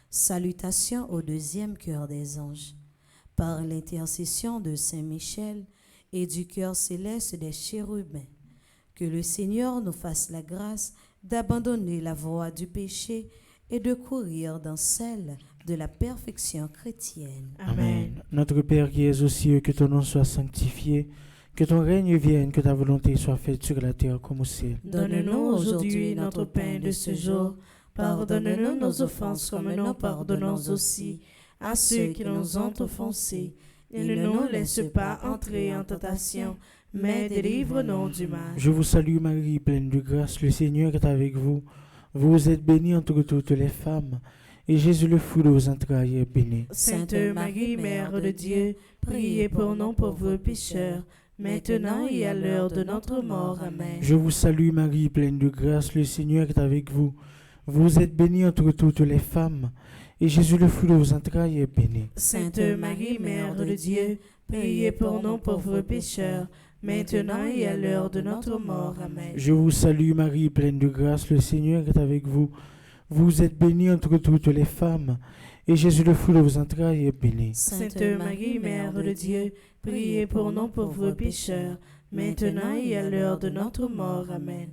Salutations au deuxième cœur des anges. Par l'intercession de Saint Michel et du cœur céleste des chérubins, que le Seigneur nous fasse la grâce d'abandonner la voie du péché et de courir dans celle de la perfection chrétienne. Amen. Notre Père qui es aux cieux, que ton nom soit sanctifié, que ton règne vienne, que ta volonté soit faite sur la terre comme au ciel. Donne-nous aujourd'hui notre pain de ce jour. Pardonne-nous nos offenses comme nous pardonnons aussi à ceux qui nous ont offensés. Et ne nous laisse pas entrer en tentation, mais délivre-nous du mal. Je vous salue Marie, pleine de grâce, le Seigneur est avec vous. Vous êtes bénie entre toutes les femmes, et Jésus, le fruit de vos entrailles, est béni. Sainte Marie, Mère de Dieu, priez pour nous pauvres pécheurs, maintenant et à l'heure de notre mort. Amen. Je vous salue Marie, pleine de grâce, le Seigneur est avec vous. Vous êtes bénie entre toutes les femmes, et Jésus, le fruit de vos entrailles, est béni. Sainte Marie, Mère de Dieu, priez pour nous pauvres pécheurs, maintenant et à l'heure de notre mort. Amen. Je vous salue Marie, pleine de grâce, le Seigneur est avec vous. Vous êtes bénie entre toutes les femmes, et Jésus, le fruit de vos entrailles, est béni. Sainte Marie, Mère de Dieu, priez pour nous pauvres pécheurs, maintenant et à l'heure de notre mort. Amen.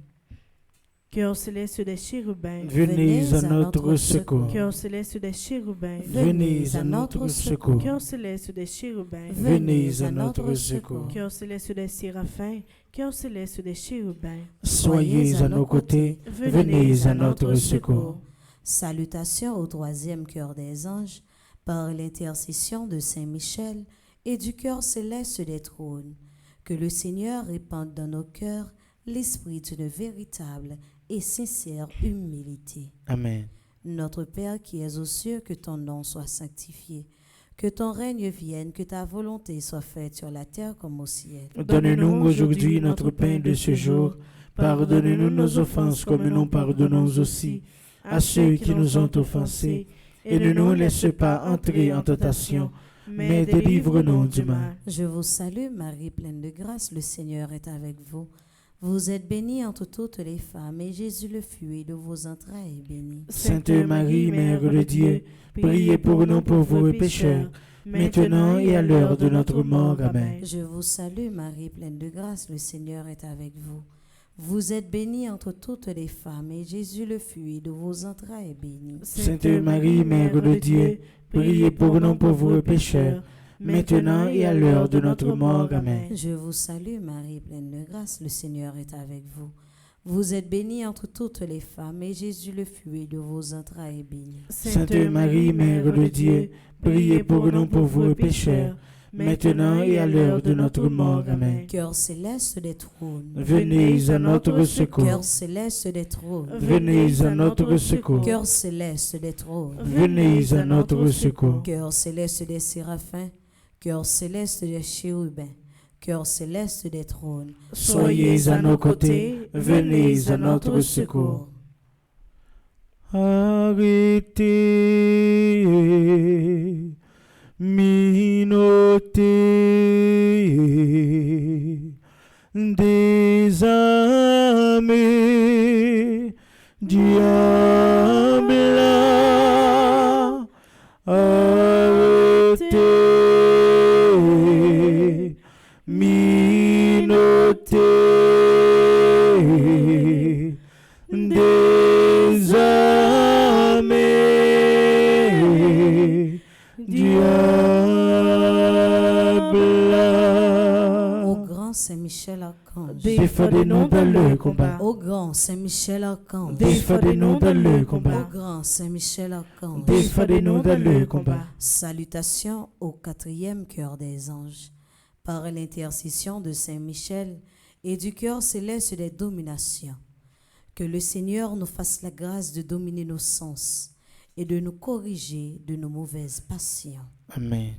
Cœur céleste des chérubins, venez à notre secours. Cœur céleste des chérubins, Venez à notre secours. Cœur céleste des chérubins, Venez à notre secours. Cœur céleste des séraphins, cœur céleste des chérubins, Soyez à nos côtés, venez à notre secours. Salutations au troisième cœur des anges, par l'intercession de Saint Michel et du cœur céleste des trônes. Que le Seigneur répande dans nos cœurs l'esprit d'une véritable et sincère humilité. Amen. Notre Père qui es aux cieux, que ton nom soit sanctifié, que ton règne vienne, que ta volonté soit faite sur la terre comme au ciel. Donne-nous aujourd'hui notre pain de ce jour. Pardonne-nous nos offenses comme nous pardonnons aussi à ceux qui nous ont offensés. Et ne nous laisse pas entrer en tentation, mais délivre-nous du mal. Je vous salue Marie, pleine de grâce, le Seigneur est avec vous. Vous êtes bénie entre toutes les femmes, et Jésus, le fruit de vos entrailles, est béni. Sainte Marie, Mère de Dieu, priez pour nous pauvres pécheurs, maintenant et à l'heure de notre mort. Amen. Je vous salue Marie, pleine de grâce, le Seigneur est avec vous. Vous êtes bénie entre toutes les femmes, et Jésus, le fruit de vos entrailles, est béni. Sainte Marie, Mère de Dieu, priez pour nous pauvres pécheurs, maintenant et à l'heure de notre mort. Amen. Je vous salue Marie, pleine de grâce, le Seigneur est avec vous. Vous êtes bénie entre toutes les femmes, et Jésus, le fruit de vos entrailles, est béni. Sainte Marie, Mère de Dieu, priez pour nous pauvres pécheurs, maintenant et à l'heure de notre mort. Amen. Cœur céleste des trônes, venez à notre secours. Cœur céleste des trônes, Venez à notre secours. Cœur céleste des trônes, Venez à notre secours. Cœur céleste des séraphins, cœur céleste des chérubins, cœur céleste des trônes, Soyez à nos côtés, venez à notre secours. Arrêtez, minotez, désarmez, diable, arrêtez, minotez, désarmez, diable. Ô grand Saint-Michel Archange, Défendez-nous dans le combat. ô grand Saint-Michel Archange, Défendez-nous dans le ô combat. grand Saint-Michel Archange, Défendez-nous dans le combat. Salutations au quatrième cœur des anges, par l'intercession de Saint Michel et du cœur céleste des dominations. Que le Seigneur nous fasse la grâce de dominer nos sens et de nous corriger de nos mauvaises passions. Amen.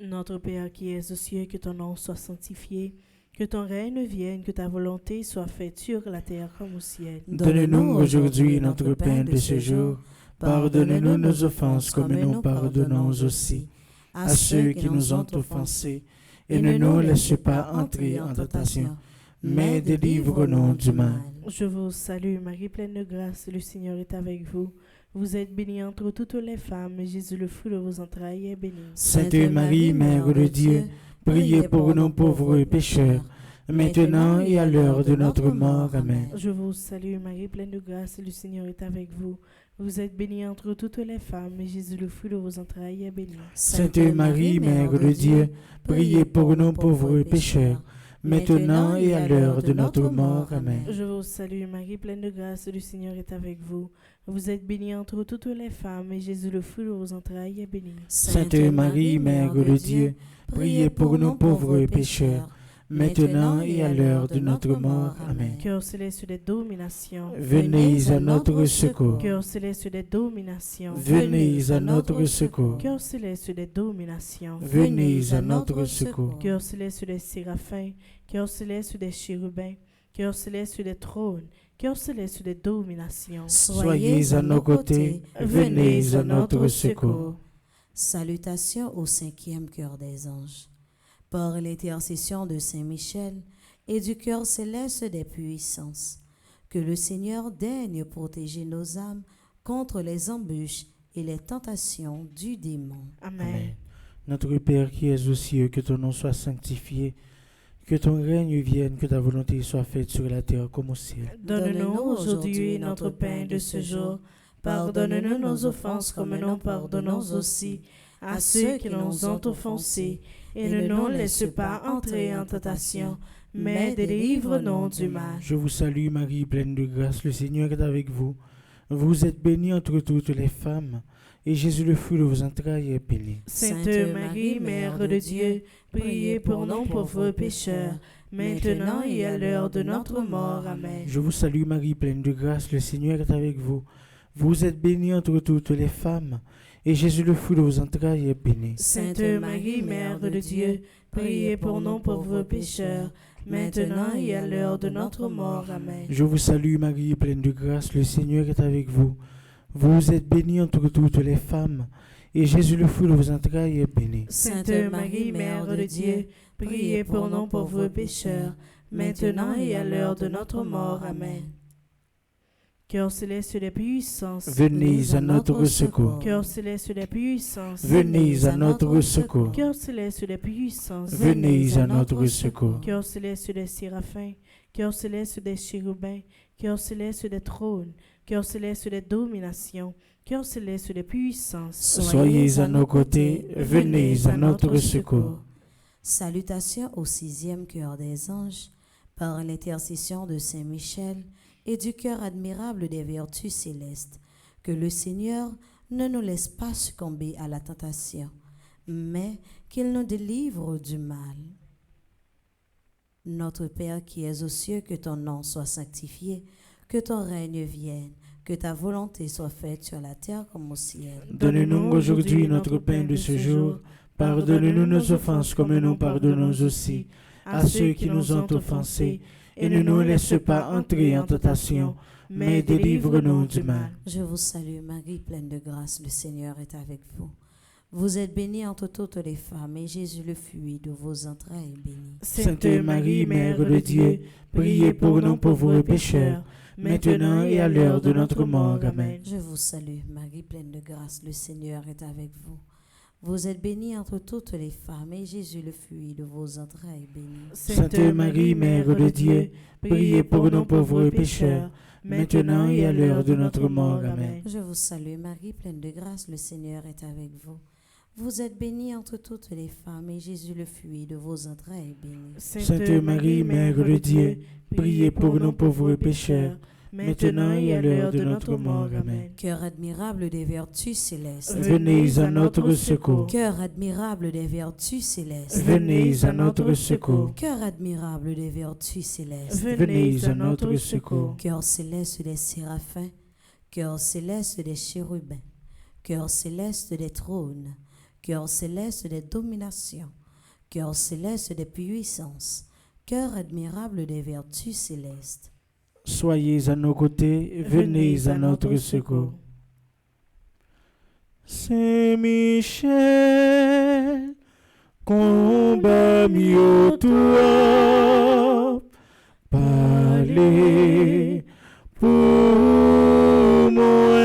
Notre Père qui es aux cieux, que ton nom soit sanctifié, que ton règne vienne, que ta volonté soit faite sur la terre comme au ciel. Donne-nous aujourd'hui notre pain de ce jour. Pardonne-nous nos offenses comme nous pardonnons aussi à ceux qui nous ont offensés. Et ne nous laisse pas entrer en tentation, mais délivre-nous du mal. Je vous salue Marie, pleine de grâce, le Seigneur est avec vous. Vous êtes bénie entre toutes les femmes, et Jésus, le fruit de vos entrailles, est béni. Sainte Marie, Mère de Dieu, priez pour nous pauvres pécheurs, maintenant et à l'heure de notre mort. Amen. Je vous salue Marie, pleine de grâce, le Seigneur est avec vous. Vous êtes bénie entre toutes les femmes, et Jésus, le fruit de vos entrailles, est béni. Sainte Marie, Mère de Dieu, priez pour nous pauvres pécheurs, maintenant et à l'heure de notre mort. Amen. Je vous salue Marie, pleine de grâce, le Seigneur est avec vous. Vous êtes bénie entre toutes les femmes, et Jésus, le fruit de vos entrailles, est béni. Sainte Marie, Mère de Dieu, priez pour nous pauvres pécheurs, maintenant et à l'heure de notre mort. Amen. Cœur céleste des dominations, Venez à notre secours. cœur céleste des dominations, Venez à notre secours. cœur céleste des dominations, Venez à notre secours. cœur céleste des séraphins, cœur céleste des chérubins, cœur céleste des trônes, cœur céleste des dominations. Soyez à nos côtés, venez à notre secours. Salutations au cinquième cœur des anges. Par l'intercession de Saint Michel et du cœur céleste des puissances, que le Seigneur daigne protéger nos âmes contre les embûches et les tentations du démon. Amen. Amen. Notre Père qui es aux cieux, que ton nom soit sanctifié, que ton règne vienne, que ta volonté soit faite sur la terre comme au ciel. Donne-nous aujourd'hui notre pain de ce jour. Pardonne-nous nos offenses comme nous pardonnons aussi à ceux qui nous ont offensés. Et ne nous laisse pas entrer en tentation, mais délivre-nous du mal. Je vous salue Marie, pleine de grâce, le Seigneur est avec vous. Vous êtes bénie entre toutes les femmes, et Jésus, le fruit de vos entrailles, est béni. Sainte Marie, Mère de Dieu, priez pour nous pauvres pécheurs, maintenant et à l'heure de notre mort. Amen. Je vous salue Marie, pleine de grâce, le Seigneur est avec vous. Vous êtes bénie entre toutes les femmes, et Jésus, le fruit de vos entrailles, est béni. Sainte Marie, Mère de Dieu, priez pour nous pauvres pécheurs, maintenant et à l'heure de notre mort. Amen. Je vous salue Marie, pleine de grâce, le Seigneur est avec vous. Vous êtes bénie entre toutes les femmes, et Jésus, le fruit de vos entrailles, est béni. Sainte Marie, Mère de Dieu, priez pour nous pauvres pécheurs, maintenant et à l'heure de notre mort. Amen. Cœur céleste des puissances, Venez à notre secours. cœur céleste des puissances, Venez à notre secours. cœur céleste des puissances, Venez à notre secours. cœur céleste des séraphins, cœur céleste des chérubins, cœur céleste des trônes, cœur céleste des dominations, cœur céleste des puissances. Soyez à nos côtés, venez à notre secours. Salutations au sixième cœur des anges, par l'intercession de Saint Michel et du cœur admirable des vertus célestes, que le Seigneur ne nous laisse pas succomber à la tentation, mais qu'il nous délivre du mal. Notre Père qui es aux cieux, que ton nom soit sanctifié, que ton règne vienne, que ta volonté soit faite sur la terre comme au ciel. Donne-nous aujourd'hui notre pain de ce jour. Pardonne-nous nos offenses comme nous pardonnons aussi à ceux qui nous ont offensés. Et ne nous laisse pas entrer en tentation, mais délivre-nous du mal. Je vous salue Marie, pleine de grâce, le Seigneur est avec vous. Vous êtes bénie entre toutes les femmes, et Jésus, le fruit de vos entrailles, est béni. Sainte Marie, Mère de Dieu, priez pour nous pauvres pécheurs, maintenant et à l'heure de notre mort. Amen. Je vous salue Marie, pleine de grâce, le Seigneur est avec vous. Vous êtes bénie entre toutes les femmes, et Jésus, le fruit de vos entrailles, est béni. Sainte Marie, Mère de Dieu, priez pour nous pauvres pécheurs, maintenant et à l'heure de notre mort. Amen. Je vous salue Marie, pleine de grâce, le Seigneur est avec vous. Vous êtes bénie entre toutes les femmes, et Jésus, le fruit de vos entrailles, est béni. Sainte Marie, Mère de Dieu, priez pour nous pauvres pécheurs, maintenant et à l'heure de notre mort. Amen. Cœur admirable des vertus célestes. Venez à notre secours. Cœur admirable des vertus célestes. Venez à notre secours. Cœur admirable des vertus célestes. Venez à notre secours. Cœur céleste des séraphins. Cœur céleste des chérubins. Cœur céleste des trônes. Cœur céleste des dominations. Cœur céleste des puissances. Cœur admirable des vertus célestes. Soyez à nos côtés, venez à notre secours. Saint Michel, combat mieux toi, parlez pour moi.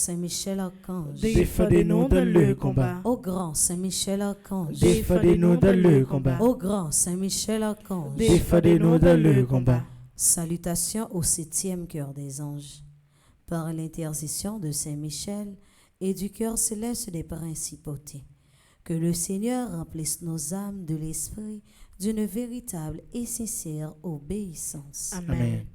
Saint-Michel Archange, défendez-nous dans le combat. ô grand Saint-Michel Archange, Défendez-nous dans le combat. ô grand Saint-Michel Archange, Défendez-nous dans le combat. salutations au 7e cœur des anges. Par l'intercession de Saint-Michel et du cœur céleste des principautés, que le Seigneur remplisse nos âmes de l'esprit d'une véritable et sincère obéissance. Amen.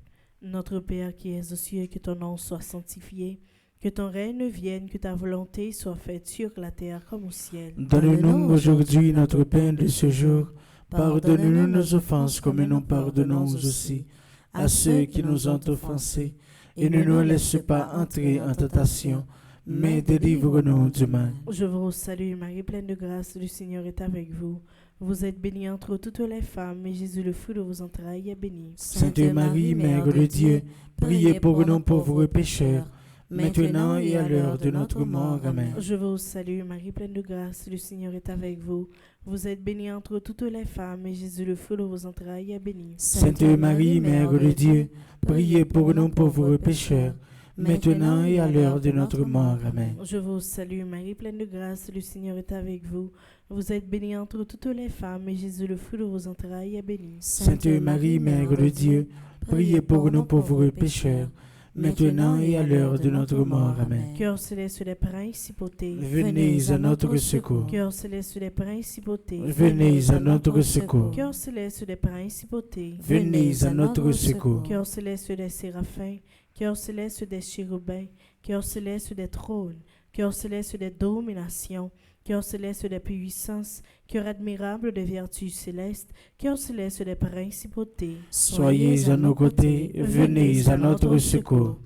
Notre Père qui es aux cieux, que ton nom soit sanctifié, que ton règne vienne, que ta volonté soit faite sur la terre comme au ciel. Donne-nous aujourd'hui notre pain de ce jour. Pardonne-nous nos offenses comme nous pardonnons aussi à ceux qui nous ont offensés. Et ne nous laisse pas entrer en tentation, mais délivre-nous du mal. Je vous salue Marie, pleine de grâce, le Seigneur est avec vous. Vous êtes bénie entre toutes les femmes, et Jésus, le fruit de vos entrailles, est béni. Sainte Marie, Mère de Dieu, priez pour nous pauvres pécheurs, maintenant et à l'heure de notre mort. Amen. Je vous salue Marie, pleine de grâce, le Seigneur est avec vous. Vous êtes bénie entre toutes les femmes, et Jésus, le fruit de vos entrailles, est béni. Sainte Marie, Mère de Dieu, priez pour nous pauvres pécheurs, maintenant et à l'heure de notre mort. Amen. Je vous salue Marie, pleine de grâce, le Seigneur est avec vous. Vous êtes bénie entre toutes les femmes, et Jésus, le fruit de vos entrailles, est béni. Sainte Marie, Mère de Dieu, priez pour nous pauvres pécheurs, maintenant et à l'heure de notre mort. Amen. Cœur céleste des principautés, Venez à notre secours. cœur céleste des principautés, Venez à notre secours. cœur céleste des principautés, Venez à notre secours. cœur céleste des séraphins, cœur céleste des chérubins, cœur céleste des trônes, cœur céleste des dominations, cœur céleste des puissances, cœur admirable des vertus célestes, cœur céleste des principautés. Soyez à nos côtés, venez à notre secours.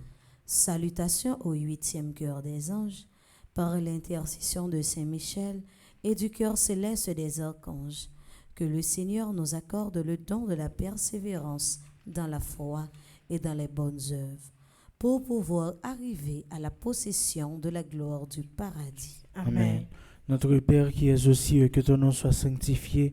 Salutations au 8e cœur des anges, par l'intercession de Saint-Michel et du cœur céleste des archanges, que le Seigneur nous accorde le don de la persévérance dans la foi et dans les bonnes œuvres, pour pouvoir arriver à la possession de la gloire du paradis. Amen. Notre Père qui es aux cieux, que ton nom soit sanctifié,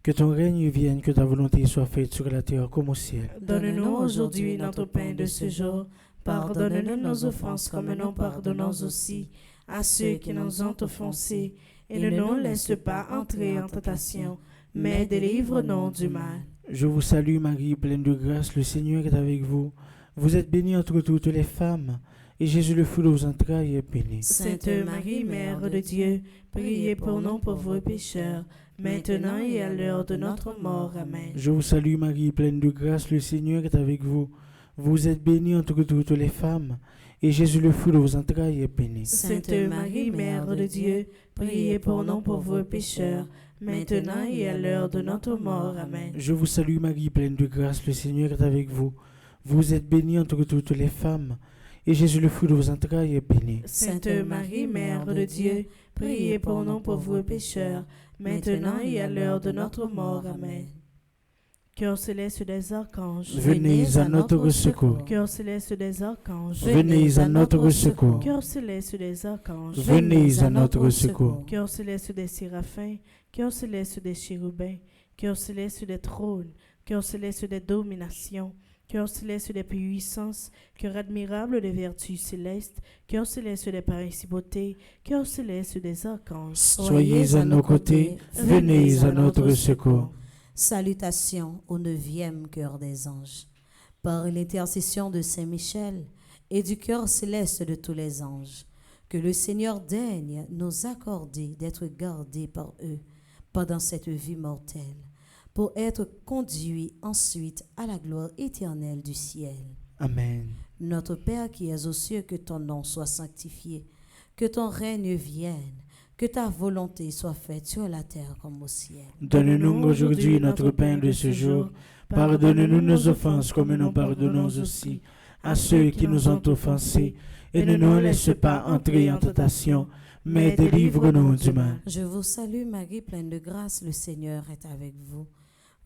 que ton règne vienne, que ta volonté soit faite sur la terre comme au ciel. Donne-nous aujourd'hui notre pain de ce jour. Pardonne-nous nos offenses comme nous pardonnons aussi à ceux qui nous ont offensés. Et ne nous laisse pas entrer en tentation, mais délivre-nous du mal. Je vous salue Marie, pleine de grâce, le Seigneur est avec vous. Vous êtes bénie entre toutes les femmes, et Jésus, le fruit de vos entrailles, est béni. Sainte Marie, Mère de Dieu, priez pour nous pauvres pécheurs, maintenant et à l'heure de notre mort. Amen. Je vous salue Marie, pleine de grâce, le Seigneur est avec vous. Vous êtes bénie entre toutes les femmes, et Jésus, le fruit de vos entrailles, est béni. Sainte Marie, Mère de Dieu, priez pour nous pauvres pécheurs, maintenant et à l'heure de notre mort. Amen. Je vous salue Marie, pleine de grâce, le Seigneur est avec vous. Vous êtes bénie entre toutes les femmes, et Jésus, le fruit de vos entrailles, est béni. Sainte Marie, Mère de Dieu, priez pour nous pauvres pécheurs, maintenant et à l'heure de notre mort. Amen. Cœur céleste des archanges, Venez à notre secours. cœur céleste des archanges, Venez à notre secours. cœur céleste des archanges, Venez à notre secours. cœur céleste des séraphins, cœur céleste des chérubins, cœur céleste des trônes, cœur céleste des dominations, cœur céleste des puissances, cœur admirable des vertus célestes, cœur céleste des principautés, cœur céleste des archanges. Soyez à nos côtés, venez à notre secours. Salutations au 9e cœur des anges. Par l'intercession de Saint-Michel et du cœur céleste de tous les anges, que le Seigneur daigne nous accorder d'être gardés par eux pendant cette vie mortelle, pour être conduits ensuite à la gloire éternelle du ciel. Amen. Notre Père qui es aux cieux, que ton nom soit sanctifié, que ton règne vienne, que ta volonté soit faite sur la terre comme au ciel. Donne-nous aujourd'hui notre pain de ce jour. Pardonne-nous nos offenses comme nous pardonnons aussi à ceux qui nous ont offensés. Et ne nous laisse pas entrer en tentation, mais délivre-nous du mal. Je vous salue Marie, pleine de grâce, le Seigneur est avec vous.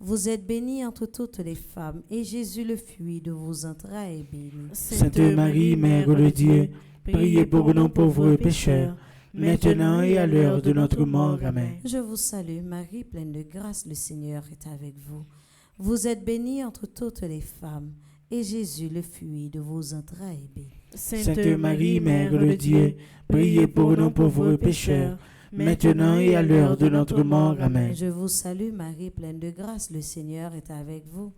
Vous êtes bénie entre toutes les femmes, et Jésus, le fruit de vos entrailles, est béni. Sainte Marie, Mère de Dieu, priez pour nous pauvres pécheurs, maintenant et à l'heure de notre mort. Amen. Je vous salue Marie, pleine de grâce, le Seigneur est avec vous. Vous êtes bénie entre toutes les femmes, et Jésus, le fruit de vos entrailles, est béni. Sainte Marie, Mère de Dieu, priez pour nous pauvres pécheurs, maintenant et à l'heure de notre mort. Amen. Je vous salue Marie, pleine de grâce, le Seigneur est avec vous.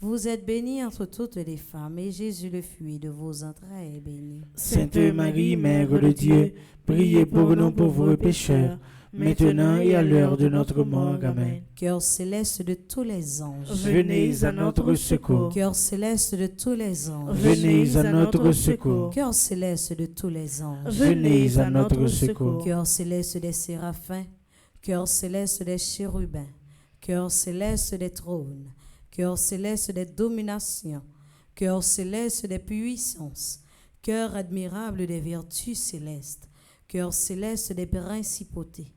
Vous êtes bénie entre toutes les femmes, et Jésus, le fruit de vos entrailles, est béni. Sainte Marie, Mère de Dieu, priez pour nous pauvres pécheurs, maintenant et à l'heure de notre mort. Amen. Cœur céleste de tous les anges, Venez à notre secours. cœur céleste de tous les anges, Venez à notre secours. cœur céleste de tous les anges, Venez à notre secours. cœur céleste des séraphins, cœur céleste des chérubins, cœur céleste des trônes, cœur céleste des dominations, cœur céleste des puissances, cœur admirable des vertus célestes, cœur céleste des principautés,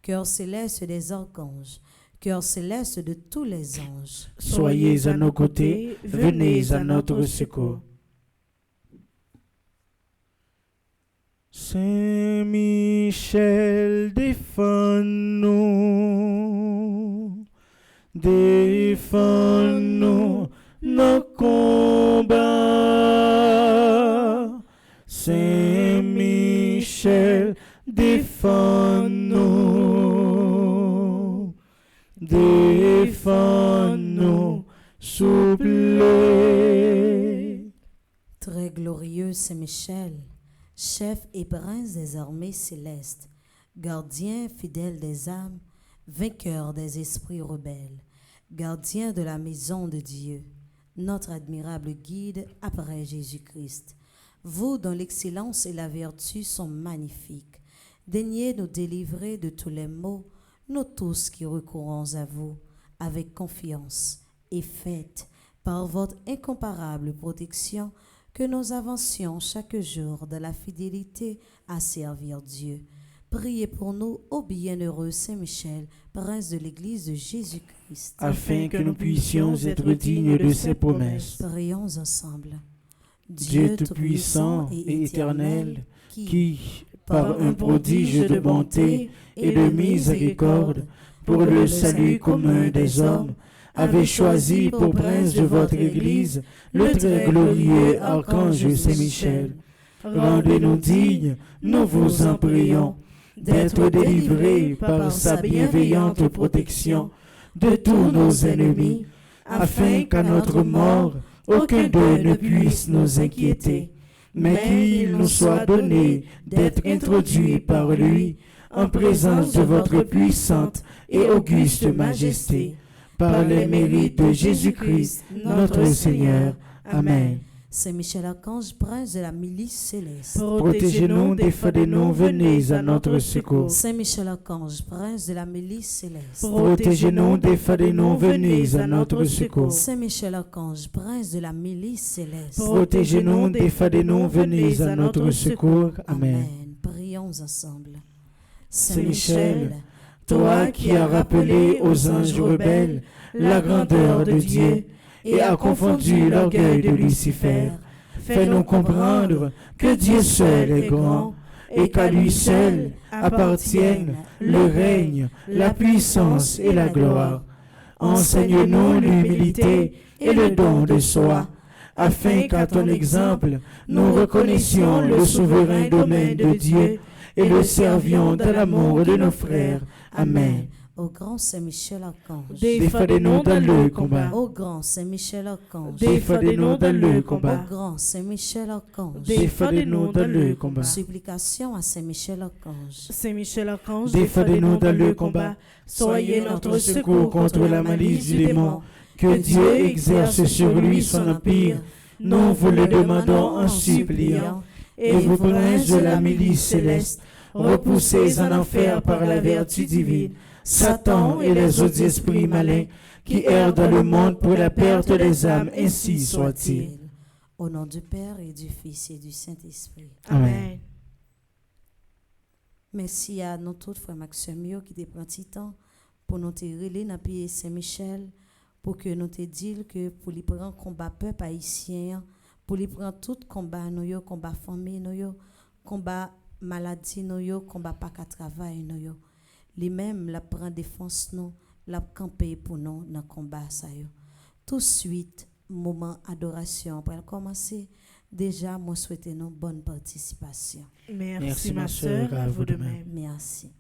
cœur céleste des archanges, cœur céleste de tous les anges. Soyez à nos côtés, venez à notre secours. Saint Michel, défends-nous, défends-nous nos combats. Saint Michel, défends-nous, défends-nous, souple. Très glorieux Saint Michel, chef et prince des armées célestes, gardien fidèle des âmes, vainqueur des esprits rebelles, gardien de la maison de Dieu, notre admirable guide après Jésus-Christ. Vous dont l'excellence et la vertu sont magnifiques, daignez nous délivrer de tous les maux, nous tous qui recourons à vous avec confiance, et faites, par votre incomparable protection, que nous avancions chaque jour de la fidélité à servir Dieu. Priez pour nous, ô bienheureux Saint Michel, prince de l'Église de Jésus-Christ, afin que nous puissions être dignes de ses promesses. Prions ensemble. Dieu Tout-Puissant et Éternel, qui, par un prodige de bonté et de miséricorde, pour le salut commun des hommes, avez choisi pour prince de votre Église le très glorieux archange Saint-Michel. Rendez-nous dignes, nous vous en prions, d'être délivrés par sa bienveillante protection de tous nos ennemis, afin qu'à notre mort, aucun d'eux ne puisse nous inquiéter, mais qu'il nous soit donné d'être introduits par lui en présence de votre puissante et auguste majesté, par les mérites de Jésus-Christ, notre Seigneur. Amen. Saint Michel Archange, prince de la milice céleste. Protégez-nous, défendez-nous, venez à notre secours. Saint Michel Archange, prince de la milice céleste. Protégez-nous, défendez-nous, venez à notre secours. Saint Michel Archange, prince de la milice céleste. Protégez-nous, défendez-nous, venez à notre secours. Amen. Prions ensemble. Saint Michel, toi qui as rappelé aux anges rebelles la grandeur de Dieu et as confondu l'orgueil de Lucifer, fais-nous comprendre que Dieu seul est grand et qu'à lui seul appartiennent le règne, la puissance et la gloire. Enseigne-nous l'humilité et le don de soi, afin qu'à ton exemple, nous reconnaissions le souverain domaine de Dieu et le servions dans l'amour de nos frères. Amen. Au grand Saint Michel Archange, défendez-nous dans le combat. Au grand Saint Michel Archange, défendez-nous dans le Au combat. grand Saint Michel Archange, défendez-nous dans le combat. Supplication à Saint Michel Archange. Saint Michel Archange, défendez-nous dans le combat. Soyez notre secours contre la malice du démon. Que Dieu exerce sur lui son empire. Nous vous le demandons en suppliant. Et vous, princes de la milice céleste, repoussez en enfer par la vertu divine Satan et les autres esprits malins qui errent dans le monde pour la perte des âmes, ainsi soit-il. Au nom du Père et du Fils et du Saint-Esprit. Amen. Merci à nous tous, frère Maxime, qui te prend petit temps pour nous te relayer dans le pays Saint-Michel, pour que nous te disions que pour lui prendre combat peuple haïtien, pour lui prendre tout combat, nous, combat famille, nous, combat maladie, nous, combat pas qu'à travail, nous. Lui-même, la prend défense, nous, la camper pour nous dans le combat. Ça, tout de suite, moment adoration, pour commencer, Déjà, moi souhaite nous bonne participation. Merci ma sœur, à vous de même. Merci.